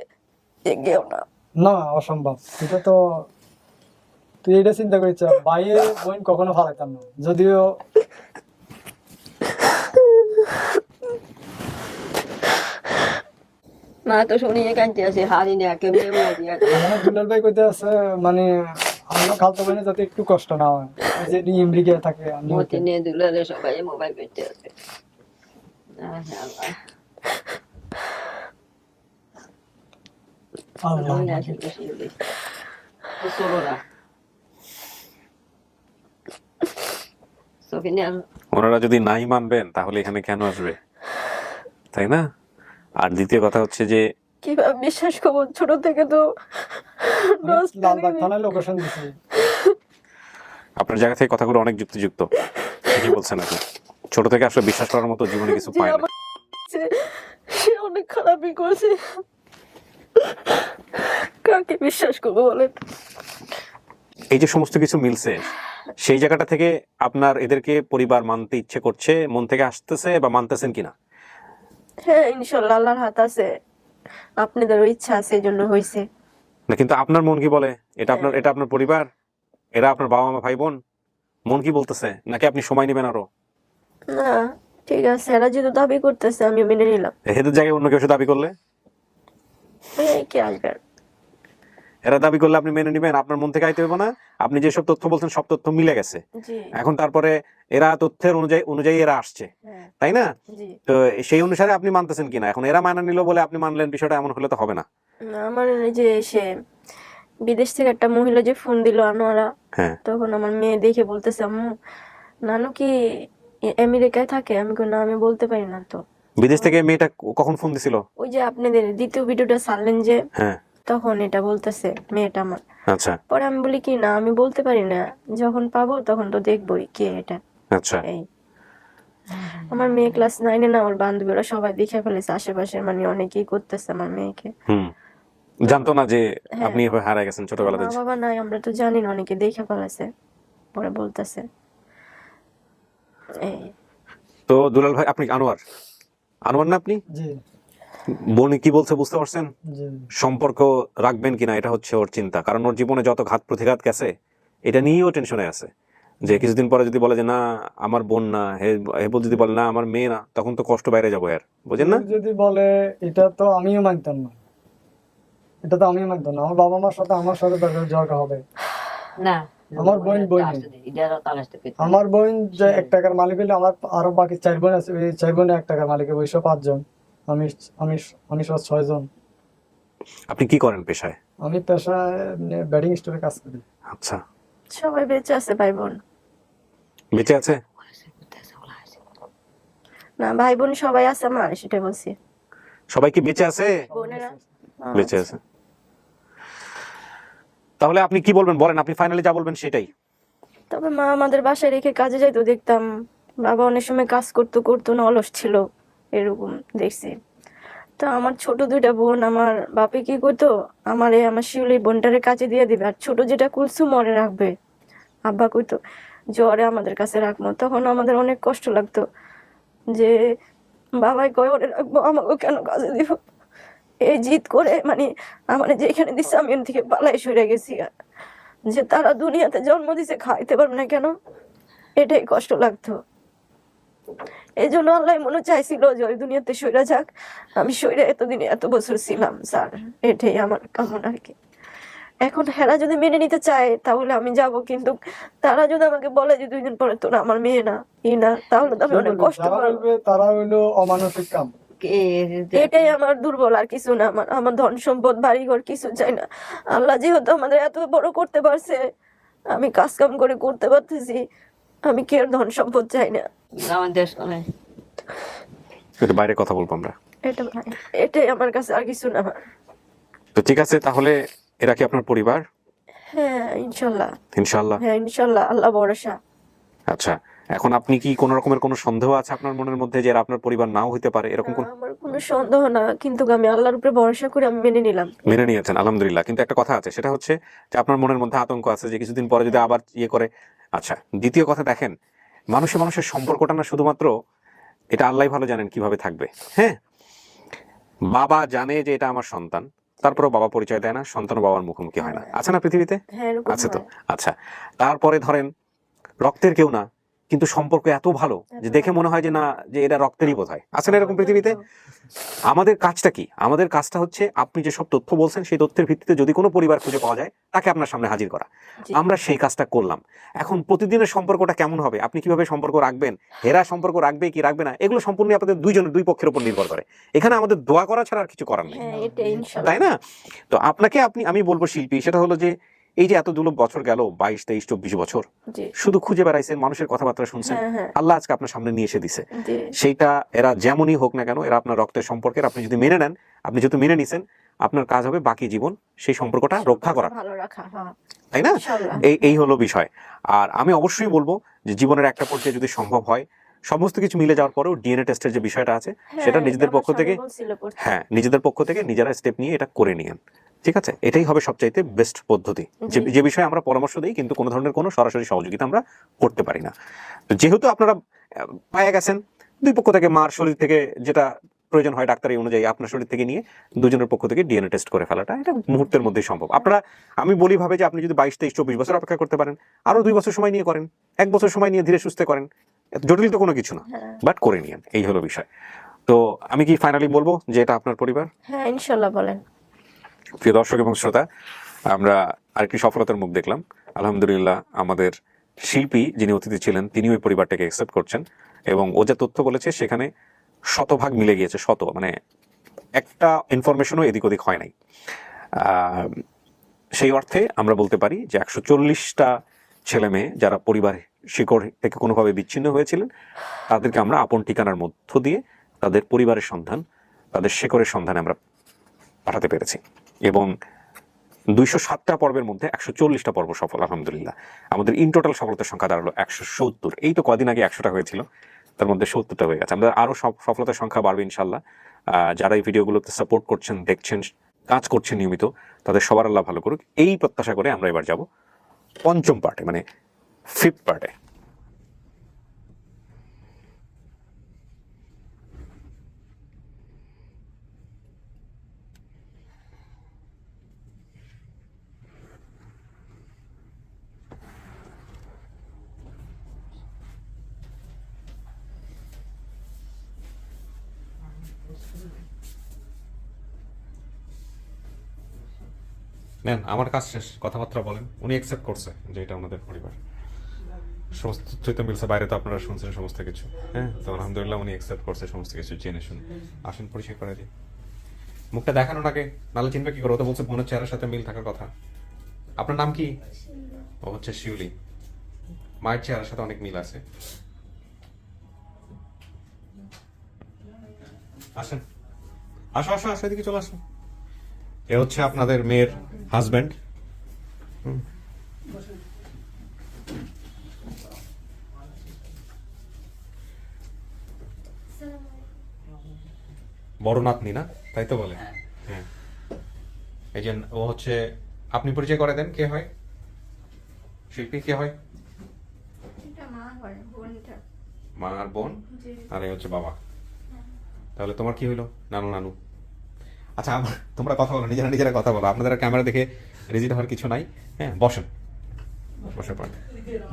যে গেও না। না, অসম্ভব। এটা তো তুই এটা চিন্তা করিস, বাইরে বোন কখনো ফালাইতাম না। যদিও মা তো শুনিয়ে কাঁদতে আছে হারি না কেমনে আমার দুলাল ভাই কইতে আছে মানে আমার খালতো বোনে যাতে একটু কষ্ট না হয়, এই যে আমেরিকায় থাকে। আমি মতি নিয়ে দুলালে সবাই মোবাইল করতে আছে আল্লাহ ওনারা যদি নাই মানবেন তাহলে এখানে কেন আসবে, তাই না? আর দ্বিতীয় কথা হচ্ছে যে কিভাবে বিশ্বাস করবো? ছোট থেকে তো লালবাগ থানায় লোকেশন দিছি। আপনার জায়গা থেকে কথাগুলো অনেক যুক্তিযুক্ত। কি বলছেন আপনি? ছোট থেকে আসলে বিশ্বাস করার মতো জীবনে কিছু যে পায় না। আমার সে অনেক খারাপই করছে, কাকে বিশ্বাস করবো বলেন? এই যে সমস্ত কিছু মিলছে, সেই জায়গাটা থেকে আপনার এদেরকে পরিবার মানতে ইচ্ছে করছে, মন থেকে আসতেছে বা মানতেছেন কিনা? হ্যাঁ, ইনশাল্লাহ আল্লাহর হাত আছে, আপনাদেরও ইচ্ছা আছে, এই জন্য হয়েছে না, কিন্তু আপনার মন কি বলে? এটা আপনার পরিবার, এরা আপনার বাবা মা ভাই বোন, মন কি বলতেছে? নাকি আপনি সময় নেবেন আরো? না, ঠিক আছে, এরা যেহেতু দাবি করতেছে আমি মেনে নিলাম। এদের জায়গায় অন্য কেউ এসে দাবি করলে? কে আসবে? এরা দাবি করলে আপনি মেনে নেবেন? আপনার মন থেকে আইতে হবে না। আপনি যেসব তথ্য বলছেন সব তথ্য মিলে গেছে। জি এখন তারপরে এরা তথ্যের অনুযায়ী এরা আসছে, হ্যাঁ তাই না? জি। তো সেই অনুসারে আপনি মানতেছেন কিনা? এখন এরা মানা নিল বলে আপনি মানলেন, বিষয়টা এমন হলে তো হবে না। আমার এই যে সে বিদেশ থেকে একটা মহিলা যে ফোন দিল আনোয়ারা, হ্যাঁ, তখন আমার মেয়ে দেখে বলতেছে, আম্মু নানু কি আমেরিকায় থাকে? আমি কই না, আমি বলতে পারি না তো। বিদেশ থেকে মেয়েটা কখন ফোন দিছিল? ওই যে আপনাদের দ্বিতীয় ভিডিওটা ছাড়লেন যে, হ্যাঁ, তখন এটা বলতেছে মেয়েটা আমার। আচ্ছা পরে আমি বলি কি না, আমি বলতে পারি না, যখন পাবো তখন তো দেখবোই কে এটা। আচ্ছা। এই আমার মেয়ে ক্লাস 9-এ না, ওর বান্ধবীরা সবাই দেখে ফেলেছে, আশেপাশের মানে অনেকেই করতেছে আমার মেয়েকে। জানতো না যে হ্যাঁ। আপনি এভাবে হারায় গেছেন ছোটবেলাতে? মা বাবা নাই, আমরা তো জানি না, অনেকে দেখে ফেলেছে পরে বলতেছে। এই তো দুলাল ভাই, আপনি আনোয়ার না আপনি? জি বোন কি বলছে বুঝতে পারছেন? জি সম্পর্ক রাখবেন কিনা এটা হচ্ছে ওর চিন্তা, কারণ ওর জীবনে যত ঘাত প্রতিঘাত গেছে এটা নিয়েও টেনশনে আছে যে কিছুদিন পরে যদি বলে যে না আমার বোন না, হেবল যদি বলে না আমার মেয়ে না, তখন তো কষ্ট বাইরে যাবো এর, বুঝেন না? যদি বলে এটা তো আমিও মানতাম না, এটা তো আমিও মানতাম না। আমার বাবা মার সাথে আমার সাথে ঝগড়া হবে। না আমার বোন আমার বোন যে 1 টাকার মালিক হইলে আমার আরো বাকি 4 বোন আছে, এই 4 বোনে 1 টাকার মালিক, ওইসব 5 জন, আমি আমি আমি সব 6 জন। আপনি কি করেন পেশায়? আমি পেশায় ব্যাটিং স্টোরে কাজ করি। আচ্ছা, সবাই বেঁচে আছে ভাই বোন। বেঁচে আছে? না ভাই বোন সবাই আছে আমার, সেটা বলছি। সবাই কি বেঁচে আছে? বোনেরা বেঁচে আছে। তাহলে আপনি কি বলবেন বলেন, আপনি ফাইনালি যা বলবেন সেটাই। তবে মা আমাদের বাসায় রেখে কাজে যাইতো দেখতাম, বাবা অনেক সময় কাজ করতো না, অলস ছিল, এরকম দেখছি। তো আমার ছোট 2টা বোন, আমার বাপে কি করতো, আমার শিউলির বোনটারে কাজে দিয়ে দিবে, আর ছোট যেটা কুলসুম ওরে রাখবে। আব্বা কইতো জ্বরে আমাদের কাছে রাখবো, তখন আমাদের অনেক কষ্ট লাগতো যে বাবাই কয় ওরে রাখবো, আমাকে কেন কাজে দিব। এই জিদ করে মানে আমার যেখানে দিচ্ছে আমি ওখান থেকে পালাই সরে গেছি, যে তারা দুনিয়াতে জন্ম দিছে খাইতে পারবে না কেন, এটাই কষ্ট লাগতো। এই জন্য আল্লাহ মনে চাইছিল যে ওই দুনিয়াতে সইরা যাক, আমি সইরা এতদিনে এত বছর ছিলাম স্যার, এটাই আমার কামনা আর কি। এখন হেরা যদি মেনে নিতে চায় তাহলে আমি যাব, কিন্তু তারা যদি আমাকে বলে যে 2 দিন পরে তোরা আমার মেয়ে না না, তাহলে তো আমি অনেক কষ্ট যারা পাবো। বলবে তারা হইলো অমানসিক কাম। এটাই আমার দুর্বল, আর কিছু না। আমার ধন সম্পদ বাড়িঘর কিছু চাই না। আল্লাহ যেহেতু আমাদের এত বড় করতে পারছে, আমি কাজ কাম করে করতে পারতেছি, আমি কে ধন সম্পদ চাই না। একটু বাইরে কথা বলবো আমরা। এটাই আমার কাছে, আর কিছু না। তো ঠিক আছে, তাহলে এরা কি আপনার পরিবার? হ্যাঁ ইনশাল্লাহ। ইনশাআল্লাহ? হ্যাঁ ইনশাল্লাহ, আল্লাহ ভরসা। আচ্ছা, এখন আপনি কি কোন রকমের কোনো সন্দেহ আছে আপনার মনের মধ্যে যে এরা আপনার পরিবার নাও হইতে পারে, এরকম কোন? আমার কোনো সন্দেহ না, কিন্তু আমি আল্লাহর উপরে ভরসা করে আমি মেনে নিলাম। মেনে নিয়েছেন, আলহামদুলিল্লাহ। কিন্তু একটা কথা আছে, সেটা হচ্ছে যে আপনার মনের মধ্যে আতঙ্ক আছে যে কিছুদিন পরে যদি আবার ইয়ে করে। আচ্ছা, দ্বিতীয় কথা, দেখেন মানুষের সম্পর্কটা না শুধুমাত্র, এটা আল্লাহ ভালো জানেন কিভাবে থাকবে। হ্যাঁ, বাবা জানে যে এটা আমার সন্তান, তারপরেও বাবা পরিচয় দেয় না, সন্তান বাবার মুখোমুখি হয় না, আছে না পৃথিবীতে? হ্যাঁ এরকম আছে তো। হয়। আচ্ছা, তারপরে ধরেন রক্তের কেউ না, কিন্তু সম্পর্ক এত ভালো যে দেখে মনে হয় যে না, যে এটা রক্তেরই বোধ হয়, আছে না এরকম পৃথিবীতে? আমাদের কাজটা কি? আমাদের কাজটা হচ্ছে আপনি যে সব তথ্য বলছেন সেই তথ্যের ভিত্তিতে যদি কোনো পরিবার খুঁজে পাওয়া যায় তাকে আপনার সামনে হাজির করা। আমরা সেই কাজটা করলাম। এখন প্রতিদিনের সম্পর্কটা কেমন হবে, আপনি কিভাবে সম্পর্ক রাখবেন, হেরা সম্পর্ক রাখবে কি রাখবে না, এগুলো সম্পূর্ণ আপনাদের দুই পক্ষের উপর নির্ভর করে। এখানে আমাদের দোয়া করা ছাড়া আর কিছু করার নেই, হ্যাঁ এটাই ইনশাল্লাহ। তাই না? তো আপনাকে আমি বলবো শিল্পী, সেটা হলো যে এই যে এত দুর্লভ বছর গেল, 22, 23, 24 বছর জি শুধু খুঁজে বেড়াইছেন, মানুষের কথাবার্তা শুনছেন, হ্যাঁ হ্যাঁ আল্লাহ আজকে আপনার সামনে নিয়ে এসে দিছে। জি সেইটা এরা যেমনই হোক না কেন, এরা আপনার রক্তের সম্পর্কের, আপনি যদি মেনে নেন, আপনি যেহেতু মেনে নিছেন, আপনার কাজ হবে বাকি জীবন সেই সম্পর্কটা রক্ষা করা, ভালো রাখা। হ্যাঁ তাই না? ইনশাল্লাহ। এই হলো বিষয়। আর আমি অবশ্যই বলবো যে জীবনের একটা পর্যায়ে যদি সম্ভব হয়, সমস্ত কিছু মিলে যাওয়ার পরেও ডিএনএ টেস্টের যে বিষয়টা আছে সেটা হ্যাঁ, নিজেদের আমার পক্ষ স্বামী থেকে, বলছিল করতে। হ্যাঁ নিজেদের পক্ষ থেকে নিজেরা স্টেপ নিয়ে এটা করে নিয়েন, ঠিক আছে? এটাই হবে সবচাইতে বেস্ট পদ্ধতি, যে বিষয়ে আমরা পরামর্শ দিই, কিন্তু কোনো ধরনের কোনো সরাসরি সহযোগিতা আমরা করতে পারি না। তো যেহেতু আপনারা পায়ে গেছেন, 2 পক্ষ থেকে, মার শরীর থেকে যেটা প্রয়োজন হয় ডাক্তারি অনুযায়ী আপনার শরীর থেকে নিয়ে 2 জনের পক্ষ থেকে ডিএনএ টেস্ট করে ফেলাটা এটা মুহূর্তের মধ্যেই সম্ভব। আপনারা, আমি বলি ভাবে যে আপনি যদি 22, 23, 24 বছর অপেক্ষা করতে পারেন, আরো 2 বছর সময় নিয়ে করেন, 1 বছর সময় নিয়ে ধীরে সুস্থে করেন, জটিল তো কোনো কিছু না, বাট করে নিয়েন, এই হলো বিষয়। তো আমি কি ফাইনালি বলবো যে এটা আপনার পরিবার? হ্যাঁ ইনশাল্লাহ বলেন। প্রিয় দর্শক এবং শ্রোতা, আমরা আরেকটি সফলতার মুখ দেখলাম। আলহামদুলিল্লাহ, আমাদের শিল্পী যিনি অতিথি ছিলেন তিনিও ওই পরিবারটাকে অ্যাকসেপ্ট করছেন, এবং ও যে তথ্য বলেছে সেখানে শতভাগ মিলে গিয়েছে, মানে একটা ইনফরমেশনও এদিক ওদিক হয় নাই। সেই অর্থে আমরা বলতে পারি যে 140টা ছেলে মেয়ে যারা পরিবার শিকড় থেকে কোনোভাবে বিচ্ছিন্ন হয়েছিলেন, তাদেরকে আমরা আপন ঠিকানার মধ্য দিয়ে তাদের পরিবারের সন্ধান, তাদের শেকড়ের সন্ধানে আমরা পাঠাতে পেরেছি। এবং 207টা পর্বের মধ্যে 140টা পর্ব সফল, আলহামদুলিল্লাহ। আমাদের ইন টোটাল সফলতার সংখ্যা দাঁড়ালো 170। এই তো কদিন আগে 100টা হয়েছিল, তার মধ্যে 70টা হয়ে গেছে। আমরা আরও সফলতার সংখ্যা বাড়বে ইনশাল্লাহ। যারা এই ভিডিওগুলোতে সাপোর্ট করছেন, দেখছেন, কাজ করছেন নিয়মিত, তাদের সবার আল্লাহ ভালো করুক, এই প্রত্যাশা করে আমরা এবার যাব 5ম পার্টে, মানে 5th পার্টে। নেন, আমার কাজ শেষ, কথাবার্তা বলেন। উনি অ্যাকসেপ্ট করছে যে এটা আমাদের পরিবার, সমস্ত তথ্যই তো মিলছে, বাইরে তো আপনারা শুনছেন সমস্ত কিছু। হ্যাঁ, তো আলহামদুলিল্লাহ উনি অ্যাকসেপ্ট করছে সমস্ত কিছু জেনে শুনে। আসেন, পরিচয় করে দিই। মুখটা দেখানো নাকি, নাহলে চিনবে কি করে? ও তো বলছে বোনের চেহারার সাথে মিল থাকার কথা। আপনার নাম কি? ও হচ্ছে শিউলি। মায়ের চেহারার সাথে অনেক মিল আছে। আসেন, আসো আসো আসো, এদিকে চলে আসো। এ হচ্ছে আপনাদের মেয়ের হাজব্যান্ড। বড় নাতনি না, তাই তো বলে? হ্যাঁ। এই যে ও হচ্ছে, আপনি পরিচয় করে দেন, কে হয় শিল্পী? কে হয়? এটা মা হয়, বোনটা। মা আর বোন, জি। আর এই হচ্ছে বাবা। তাহলে তোমার কি হইলো? নানু নানু। আচ্ছা, তোমরা কথা বলো, নিজেরা নিজেরা কথা বলো, আপনাদের ক্যামেরা দেখে রিজিট হওয়ার কিছু নাই। হ্যাঁ, বসেন, বসে পড়েন,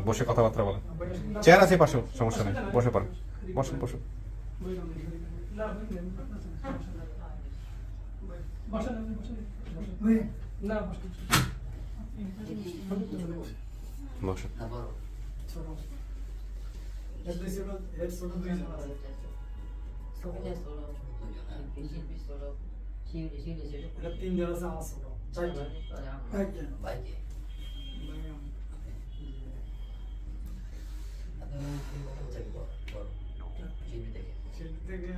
বসে কথাবার্তা বলেন। চেয়ার আছে পাশে, সমস্যা নেই, বসে পড়েন, বসুন বসুন। বসুন। তারপর এটা 3 জন আছে আমার ছোট, 4 জন। বাইকে সেটা থেকে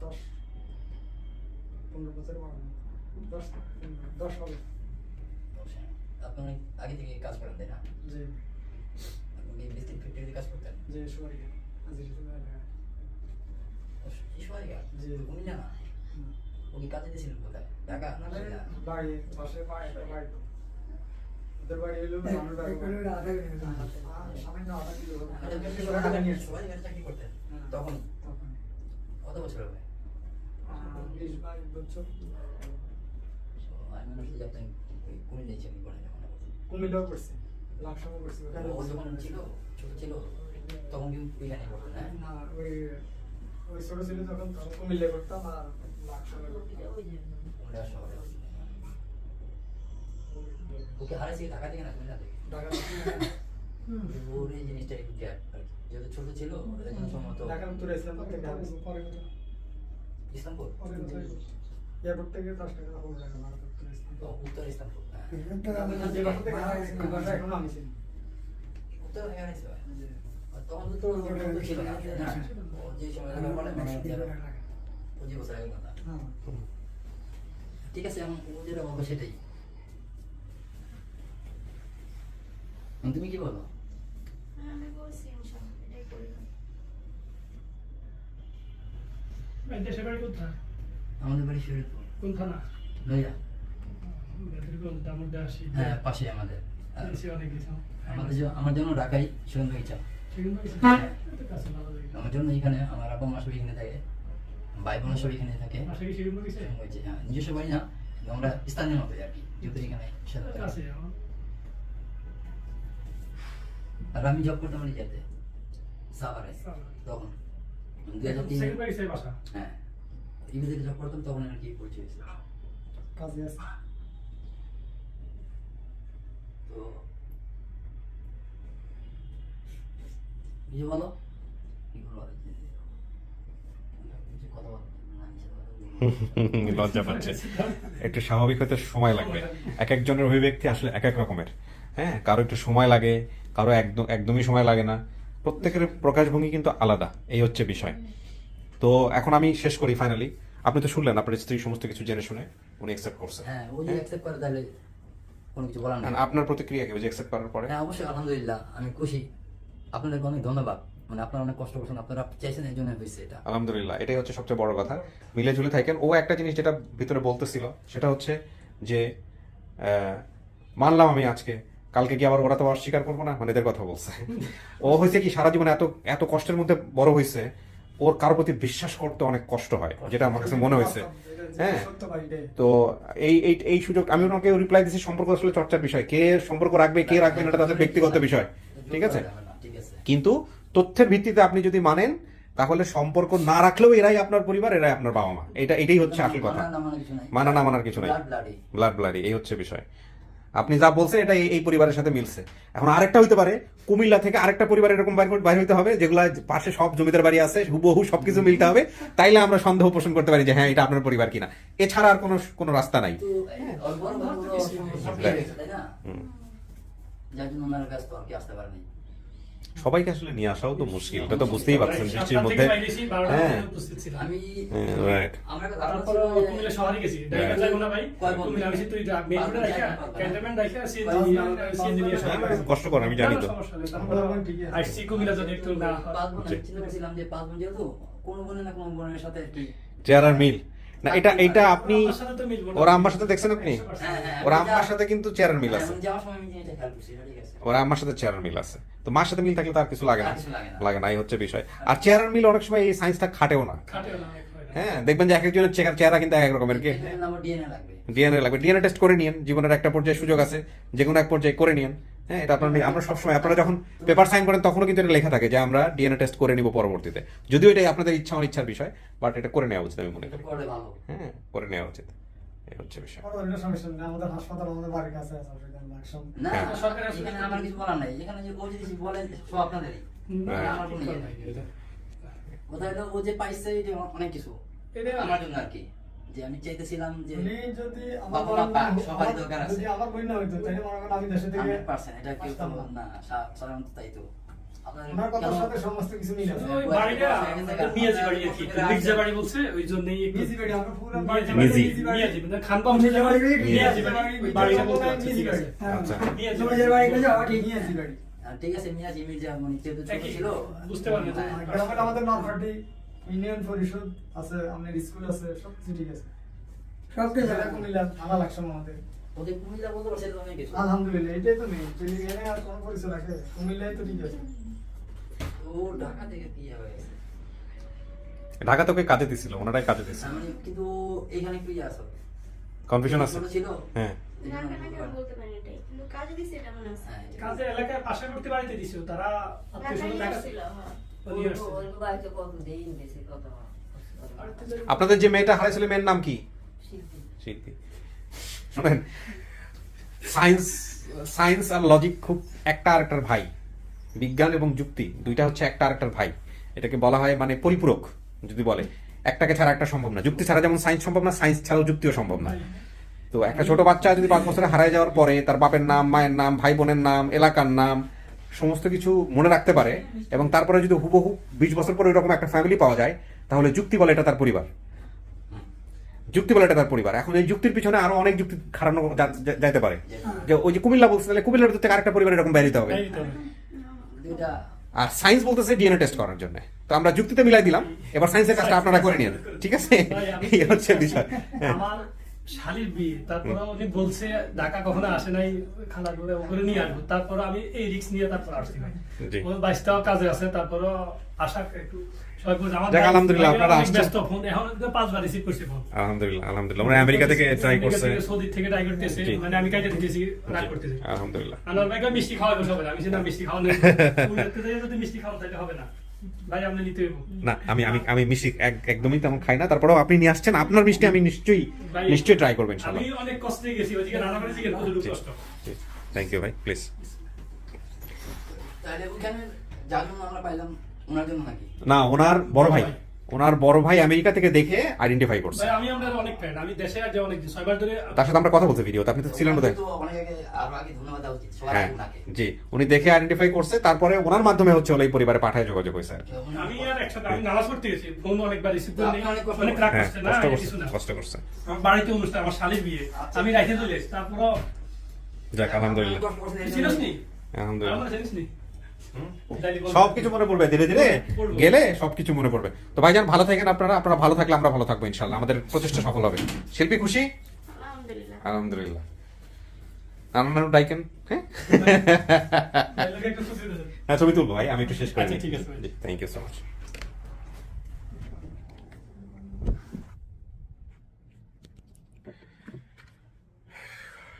10-15 বছর বড়, 10 হবে। আপনি অনেক আগে থেকে কাজ করেন, তাই না? জি আপনি বিস্তির ফ্যাক্টরিতে কাজ করতেন? জি, সবাই আজি সবাই এই সময় জি। উনি জানা ও কি কাজে দিয়েছিলেন কোথায়? ঢাকা না খুলনা? বাড়ি পাশে বাড়ি, ওদের বাড়ি হলো সামান্য 8 কিলো টাকা নিয়ে আসছে। সবাই এখানে চাকরি করতেন তখন? কত বছর হবে? 20-22 বছর। আমি মনে হচ্ছে যে আপনি কুড়ি নিয়েছেন কুমিল্লাও করছে, লাকসামও করছে। ও যখন ছিল, ছোট ছিল, তখন কি ওইখানে করতেন? হ্যাঁ, না, ওই ছোট ছিল তখন কুমিল্লায় করতাম, আর লাকসামে করতাম। কুমিল্লা শহরে। ওকে হারাইছি ঢাকা থেকে না কুমিল্লা থেকে? ঢাকা ওর এই জিনিসটা একটু গ্যাপ আর কি, যেহেতু ছোট ছিল ওটা জন্য সম্ভবত ঢাকা উত্তর ইসলামপুর থেকে হারাইছি, পরে কথা। ইসলামপুর? এয়ারপোর্ট থেকে 10 টাকা কম টাকা ভাড়া করতে ও, উত্তর ইসলামপুর। হ্যাঁ, যে বাসা থেকে হারাইছি, ওই বাসা এখনো আমি চিনি। উত্তর থেকে হারাইছি ভাই। আর তখন তো তোর তো ছিল না, তাই না? ও যে সময় ঢাকা পড়ে, ম্যাক্সিমাম 25 বছর আগের কথা। হ্যাঁ। ঠিক আছে, এখন ও যেটা বলবো সেটাই। তুমি কি বলো? আমি বলছি ইনশাআল্লাহ এটাই করব। দেশের বাড়ি কোথায়? আমাদের বাড়ি শরীরপুর। কোন থানা? লইয়া। তার মধ্যে আসি। হ্যাঁ, পাশে আমাদের। এসে অনেক কিছু। আমার জন্য ঢাকায় সুগন্ধ ইচ্ছা। আমার জন্য এখানে আমার আব্বা মা সব এখানে থাকে, ভাই বোন সব এখানে থাকে। হ্যাঁ, নিজস্ব বাড়ি না, আমরা স্থানীয় মতো আর কি, যেহেতু এখানে সাথে থাকি। আর আমি জব করতাম যেতে সাভারে, তখন 2003। হ্যাঁ, ইংরেজিতে জব করতাম তখন আর কি পরিচয় হয়েছে। কাজে আছে। তো কিছু বলো কি বলো কথা বলো লজ্জা পাচ্ছে, একটু স্বাভাবিক হতে সময় লাগবে। এক একজনের অভিব্যক্তি আসলে এক এক রকমের। হ্যাঁ, কারো একটু সময় লাগে, কারো একদমই সময় লাগে না। প্রত্যেকের প্রকাশভঙ্গি কিন্তু আলাদা, এই হচ্ছে বিষয়। তো এখন আমি শেষ করি ফাইনালি। আপনি তো শুনলেন আপনার স্ত্রী সমস্ত কিছু জেনে শুনে উনি অ্যাকসেপ্ট করছে। হ্যাঁ ও যদি অ্যাকসেপ্ট করে তাহলে কোনো কিছু বলার নেই। আপনার প্রতিক্রিয়া কি, ওই যে অ্যাকসেপ্ট করার পরে? হ্যাঁ অবশ্যই আলহামদুলিল্লাহ, আমি খুশি। আপনাদেরকে অনেক ধন্যবাদ, মানে আপনারা অনেক কষ্ট করছেন, আপনারা চাইছেন এই জন্য হয়েছে এটা। আলহামদুলিল্লাহ, এটাই হচ্ছে সবচেয়ে বড় কথা। মিলে ঝুলে থাকেন। ও একটা জিনিস যেটা ভিতরে বলতেছিল সেটা হচ্ছে যে মানলাম আমি আজকে, কালকে কি আবার ওরা তো অস্বীকার করবো না, মানে এদের কথা বলছে। ও হয়েছে কি সারা জীবনে এত এত কষ্টের মধ্যে বড় হয়েছে, ওর কারোর প্রতি বিশ্বাস করতে অনেক কষ্ট হয়, যেটা আমার কাছে মনে হয়েছে। হ্যাঁ, সত্য ভাই এটাই। তো এই সুযোগ আমি ওনাকে রিপ্লাই দিচ্ছি, সম্পর্ক আসলে চর্চার বিষয়, কে সম্পর্ক রাখবে কে রাখবে না এটা তাদের ব্যক্তিগত বিষয়, ঠিক আছে? ঠিক আছে, কিন্তু তথ্যের ভিত্তিতে আপনি যদি মানেন তাহলে সম্পর্ক না রাখলেও এরাই আপনার পরিবার, এরাই আপনার বাবা মা। এটাই হচ্ছে আসল কথা। মানা না মানার কিছু নাই, ব্লাড ব্লাডি, এই হচ্ছে বিষয়। আপনি যা বলছেন এটা এই পরিবারের সাথে মিলছে। এখন আরেকটা হইতে পারে কুমিল্লা থেকে আরেকটা পরিবার এরকম বাইর হইতে হবে, যেগুলা পাশে সব জমিদার বাড়ি আছে, হুবহু সবকিছু মিলতে হবে, তাইলে আমরা সন্দেহ পোষণ করতে পারি যে হ্যাঁ এটা আপনার পরিবার কিনা। এছাড়া আর কোনো রাস্তা নাই। যার জন্য ওনারা ব্যস্ত আর কি আসতে পারেনি। সবাইকে আসলে নিয়ে আসাও তো মুশকিল, এটা তো বুঝতেই পারছেন বৃষ্টির মধ্যে। হ্যাঁ, আমি রাইট। আমরা তারপর কুমিল্লা শহরে গেছি, ড্রাইভার যাইবো না ভাই, কুমিল্লা আমি তুই মেইন রোডে রাখা ক্যান্টনমেন্ট রাখা সিএনজি নিয়ে শহরে কষ্ট করে আমি জানি তো। আইসি কুমিল্লা যদি একটু না হয়। 5 বোন চিন্তা করছিলাম যে 5 বোন যেহেতু কোনো বোনের না কোনো বোনের সাথে আর কি। চেহারার মিল না, এটা আপনি আমার সাথে তো মিলবো না। ওরা আম্মার সাথে দেখছেন আপনি? হ্যাঁ, ওরা আম্মার সাথে কিন্তু চেহারার মিল আছে। আমি যাওয়ার সময় আমি জিনিসটা খেয়াল করছি, ঠিক আছে। ওরা আম্মার সাথে চেহারার মিল আছে, তো মার সাথে মিল থাকলে তার কিছু লাগে না, আর কিছু লাগে না। লাগে না, এই হচ্ছে বিষয়। আর চেহারার মিল অনেক সময় এই সায়েন্সটা খাটেও না। খাটেও না, অনেক হয় না। হ্যাঁ, দেখবেন যে এক একজনের চেহারা কিন্তু এক এক রকমের। কে এজন্য আমার ডিএনএ লাগবে। ডিএনএ লাগবে, ডিএনএ টেস্ট করে নিয়েন, জীবনের একটা পর্যায়ে সুযোগ আছে, যে কোনো এক পর্যায়ে করে নিয়েন। হ্যাঁ, এটা আমরা সবসময় আপনারা যখন পেপার সাইন করেন তখনও কিন্তু এটা লেখা থাকে যে আমরা ডিএনএ টেস্ট করে নিব পরবর্তীতে, যদিও এটাই আপনাদের ইচ্ছা অনিচ্ছার বিষয়, বাট এটা করে নেওয়া উচিত আমি মনে করি। করলে ভালো। হ্যাঁ, করে নেওয়া উচিত, এই হচ্ছে বিষয়। এটা সমস্যা নেই, আমাদের হাসপাতাল আমাদের বাড়ির কাছে আছে, লাকসাম। না হ্যাঁ। সরকার এখানে আমার কিছু বলার নাই, এখানে যে ও যদি কিছু বলে সব আপনাদেরই। আমার কোনো ইয়ে নাই। কোথায় তো ও যে পাইছে এটা অনেক কিছু এটা আমার জন্য আর কি, যে আমি চাইতেছিলাম যে উনি যদি আমার বাবা বোন মা না- সবারই দরকার আছে। যদি আমার বোন না হইতো তাহলে মনে করেন আমি দেশে থেকে 100% এটা কেউ তো না সাধারণত তাই তো আপনাদের ওনার কথার কেন- সাথে সমস্ত কিছু মিল আছে। ওই বাড়িটা আমাদের মিয়াজি বাড়ি আর কি, মির্জা বাড়ি বলছে ওই জন্যই একটু মিজি বাড়ি, আমরা পুরো মিয়াজি বাড়ি- মিজি। মিজি বাড়ি। মিয়াজি মানে খানবাম মির্জা বাড়ি, মিয়াজি বাড়ি, ওই বাড়িটা বলতে পারছি, ঠিক আছে। আচ্ছা, মিয়াজি জমিদার বাড়ি গেলে যাওয়া ঠিক। মিয়াজি বাড়ি। ঠিক আছে মিয়াজি মির্জা মানে যেহেতু ছোট একই, ছিল বুঝতে পারবে তো। হ্যাঁ, গ্রামের আমাদের নরফাটি ইউনিয়ন পরিষদ আছে, আমাদের স্কুল আছে, সবকিছু ঠিক আছে। সব কিছু জেলা কুমিল্লা, থানা লাকসাম আমাদের। ওদের কুমিল্লা বলতে পারছে তো অনেক কিছু। আলহামদুলিল্লাহ, এটাই তো নেই। এখানে আর কোনো পরিচয় রাখে? কুমিল্লায় তো ঠিক আছে। ও ঢাকা থেকে কি হয়ে গেছে ঢাকা তোকে কাজে দিছিল, ওনারাই কাজে দিছিল। মানে কিন্তু এখানে একটু ইয়ে আছে, কনফিউশন আছে। ছোট ছিল। হ্যাঁ, এই জন্য ঢাকা নাকি আমি বলতে পারি এটাই, কিন্তু কাজে দিছে এটা মনে আছে। হ্যাঁ, এটা- কাজে এলাকায় পার্শ্ববর্তী বাড়িতে দিছো, তারা আত্মীয়-স্বজন ঢাকায় ঢাকা ছিল, হ্যাঁ। নিয়ে আসছে। ওই বাড়িতে কতদিন গেছে, কত আপনাদের যে মেয়েটা হারাইছিল মেয়ের নাম কি? শিল্পী। শিল্পী। শুনেন, সায়েন্স আর লজিক খুব একটা আরেকটার ভাই, বিজ্ঞান এবং যুক্তি দুইটা হচ্ছে একটা আরেকটার ভাই। এটাকে বলা হয় মানে পরিপূরক। যদি বলে একটাকে ছাড়া একটা সম্ভব না, যুক্তি ছাড়া যেমন সায়েন্স সম্ভব না, সায়েন্স ছাড়াও যুক্তিও সম্ভব না। তো একটা ছোট বাচ্চা যদি 5 বছরে হারায় যাওয়ার পরে তার বাপের নাম, মায়ের নাম, ভাই বোনের নাম, এলাকার নাম সমস্ত কিছু মনে রাখতে পারে, এবং তারপরে যদি হুবহু 20 বছর পরে ওইরকম একটা ফ্যামিলি পাওয়া যায়, তাহলে যুক্তি বলে এটা তার পরিবার। যুক্তি বলে এটা তার পরিবার। এখন এই যুক্তির পিছনে আরো অনেক যুক্তি খাটানো যাইতে পারে, যে ওই যে কুমিল্লা বলছে, তাহলে কুমিল্লার থেকে আরেকটা পরিবার এরকম বেরিয়ে হবে। তাই দিতে হবে। দুইটা আর সায়েন্স বলতেছে ডিএনএ টেস্ট করার জন্য, তো আমরা যুক্তিতে মিলাই দিলাম, এবার সায়েন্সের কাজটা আপনারা করে নিন, ঠিক আছে? এই হচ্ছে বিষয়। হ্যাঁ। আমার শালির বিয়ে, তারপর উনি বলছে ঢাকা কখনো আসে নাই, খালা করে ওগুলো নিয়ে আসবো, তারপর আমি এই রিস্ক নিয়ে তারপর আসছি ভাই। জি। ওর 22টাও কাজে আছে, তারপরও আশা একটু সবাই বলছে আমার যাক, আলহামদুলিল্লাহ, আপনারা অনেক আসছেন। ব্যস্ত ফোন, এখন 5বার রিসিভ করছি ফোন। আলহামদুলিল্লাহ, আলহামদুলিল্লাহ। আমরা আমেরিকা থেকে ট্রাই করছে। সৌদি থেকে ট্রাই করতেছে, জি। মানে আমি কাজে দিতেছি, রাগ করতেছি। আলহামদুলিল্লাহ। আনোয়ার ভাইকে মিষ্টি খাওয়াবো সবাই, আমি সেটা মিষ্টি খাওয়ানো যদি মিষ্টি খাওয়ানো তাহলে হবে না ভাই, আপনি নিতে হইব। না, আমি মিষ্টি একদমই তেমন খাই না, তারপরেও আপনি নিয়ে আসছেন, আপনার মিষ্টি আমি নিশ্চয়ই ট্রাই করবেন আমি ইনশাআল্লাহ। অনেক কষ্টে গেছি, ওইদিকে রান্না করেছি, কতটুকু কষ্ট। জি। থ্যাংক ইউ ভাই, প্লিজ। তাহলে ওইখানে যার জন্য আমরা পাইলাম ওনার জন্য নাকি? না, ওনার বড় ভাই আমেরিকা থেকে দেখে আইডেন্টিফাই করছে। ভাই আমি আপনার অনেক ফ্রেন্ড, আমি দেশে আজ অনেক দিন 6 বার ধরে তার সাথে আমরা কথা বলতে ভিডিওতে, আপনি তো ছিলেন বোধহয়। তো অনেক আগে আরো আগে ধন্যবাদ দেওয়া উচিত সবার হ্যাঁ আগে ওনাকে। জি, উনি দেখে আইডেন্টিফাই করছে, তারপরে ওনার মাধ্যমে হচ্ছে ওই পরিবারে পাঠায় যোগাযোগ হয়েছে আর কি। আমি আর একসাথে আমি নামাজ পড়তে গেছি, ফোন অনেকবার রিসিভ করি আপনি অনেক কষ্ট অনেক রাগ হ্যাঁ, করছে না, কষ্ট কিছু না। করছে, কষ্ট করছে। আমার বাড়িতে অনুষ্ঠান, আমার শালীর বিয়ে, আমি রাইতে চলে এসেছি, তারপরও যাক, আলহামদুলিল্লাহ, কষ্ট করছেন এই চিনিস জন্য। নি? আলহামদুলিল্লাহ। আমার জানিস নি? সবকিছু মনে পড়বে ধীরে ধীরে, গেলে সবকিছু মনে পড়বে। তো ভাইজান ভালো থাকেন, আপনারা ভালো থাকলে আমরা ভালো থাকবো ইনশাল্লাহ, আমাদের প্রচেষ্টা সফল হবে। শিল্পী খুশি? আলহামদুলিল্লাহ। আলহামদুলিল্লাহ। নানু ডাইকেন, হ্যাঁ হ্যাঁ, ছবি তুলবো ভাই, আমি একটু শেষ করি। আচ্ছা, ঠিক আছে ভাই। Thank you so much.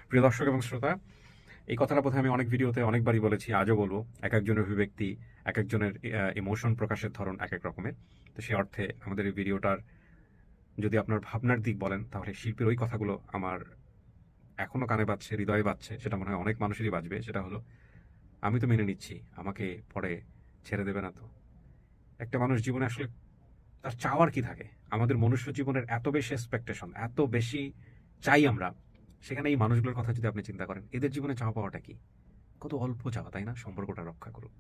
প্রিয় দর্শক এবং শ্রোতা, এই কথাটা বোধহয় আমি অনেক ভিডিওতে অনেকবারই বলেছি, আজও বলবো। এক একজনের অভিব্যক্তি, এক একজনের ইমোশন প্রকাশের ধরন এক এক রকমের। তো সেই অর্থে আমাদের এই ভিডিওটার যদি আপনার ভাবনার দিক বলেন, তাহলে শিল্পীর ওই কথাগুলো আমার এখনো কানে বাজছে, হৃদয়ে বাজছে, সেটা মনে হয় অনেক মানুষেরই বাজবে। সেটা হলো, আমি তো মেনে নিচ্ছি, আমাকে পরে ছেড়ে দেবে না তো। একটা মানুষ জীবনে আসলে তার চাওয়ার কি থাকে? আমাদের মনুষ্য জীবনের এত বেশি এক্সপেকটেশন, এত বেশি চাই আমরা, সেখানে এই মানুষগুলোর কথা যদি আপনি চিন্তা করেন, এদের জীবনে চাওয়া পাওয়াটা কি? কত অল্প চাওয়া, তাই না? সম্পর্কটা রক্ষা করুন।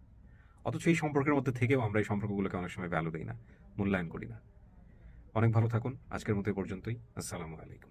অথচ এই সম্পর্কের মধ্যে থেকেও আমরা এই সম্পর্কগুলোকে অনেক সময় ভ্যালু দিই না, মূল্যায়ন করি না। অনেক ভালো থাকুন, আজকের মতো এই পর্যন্তই। আসসালামু আলাইকুম।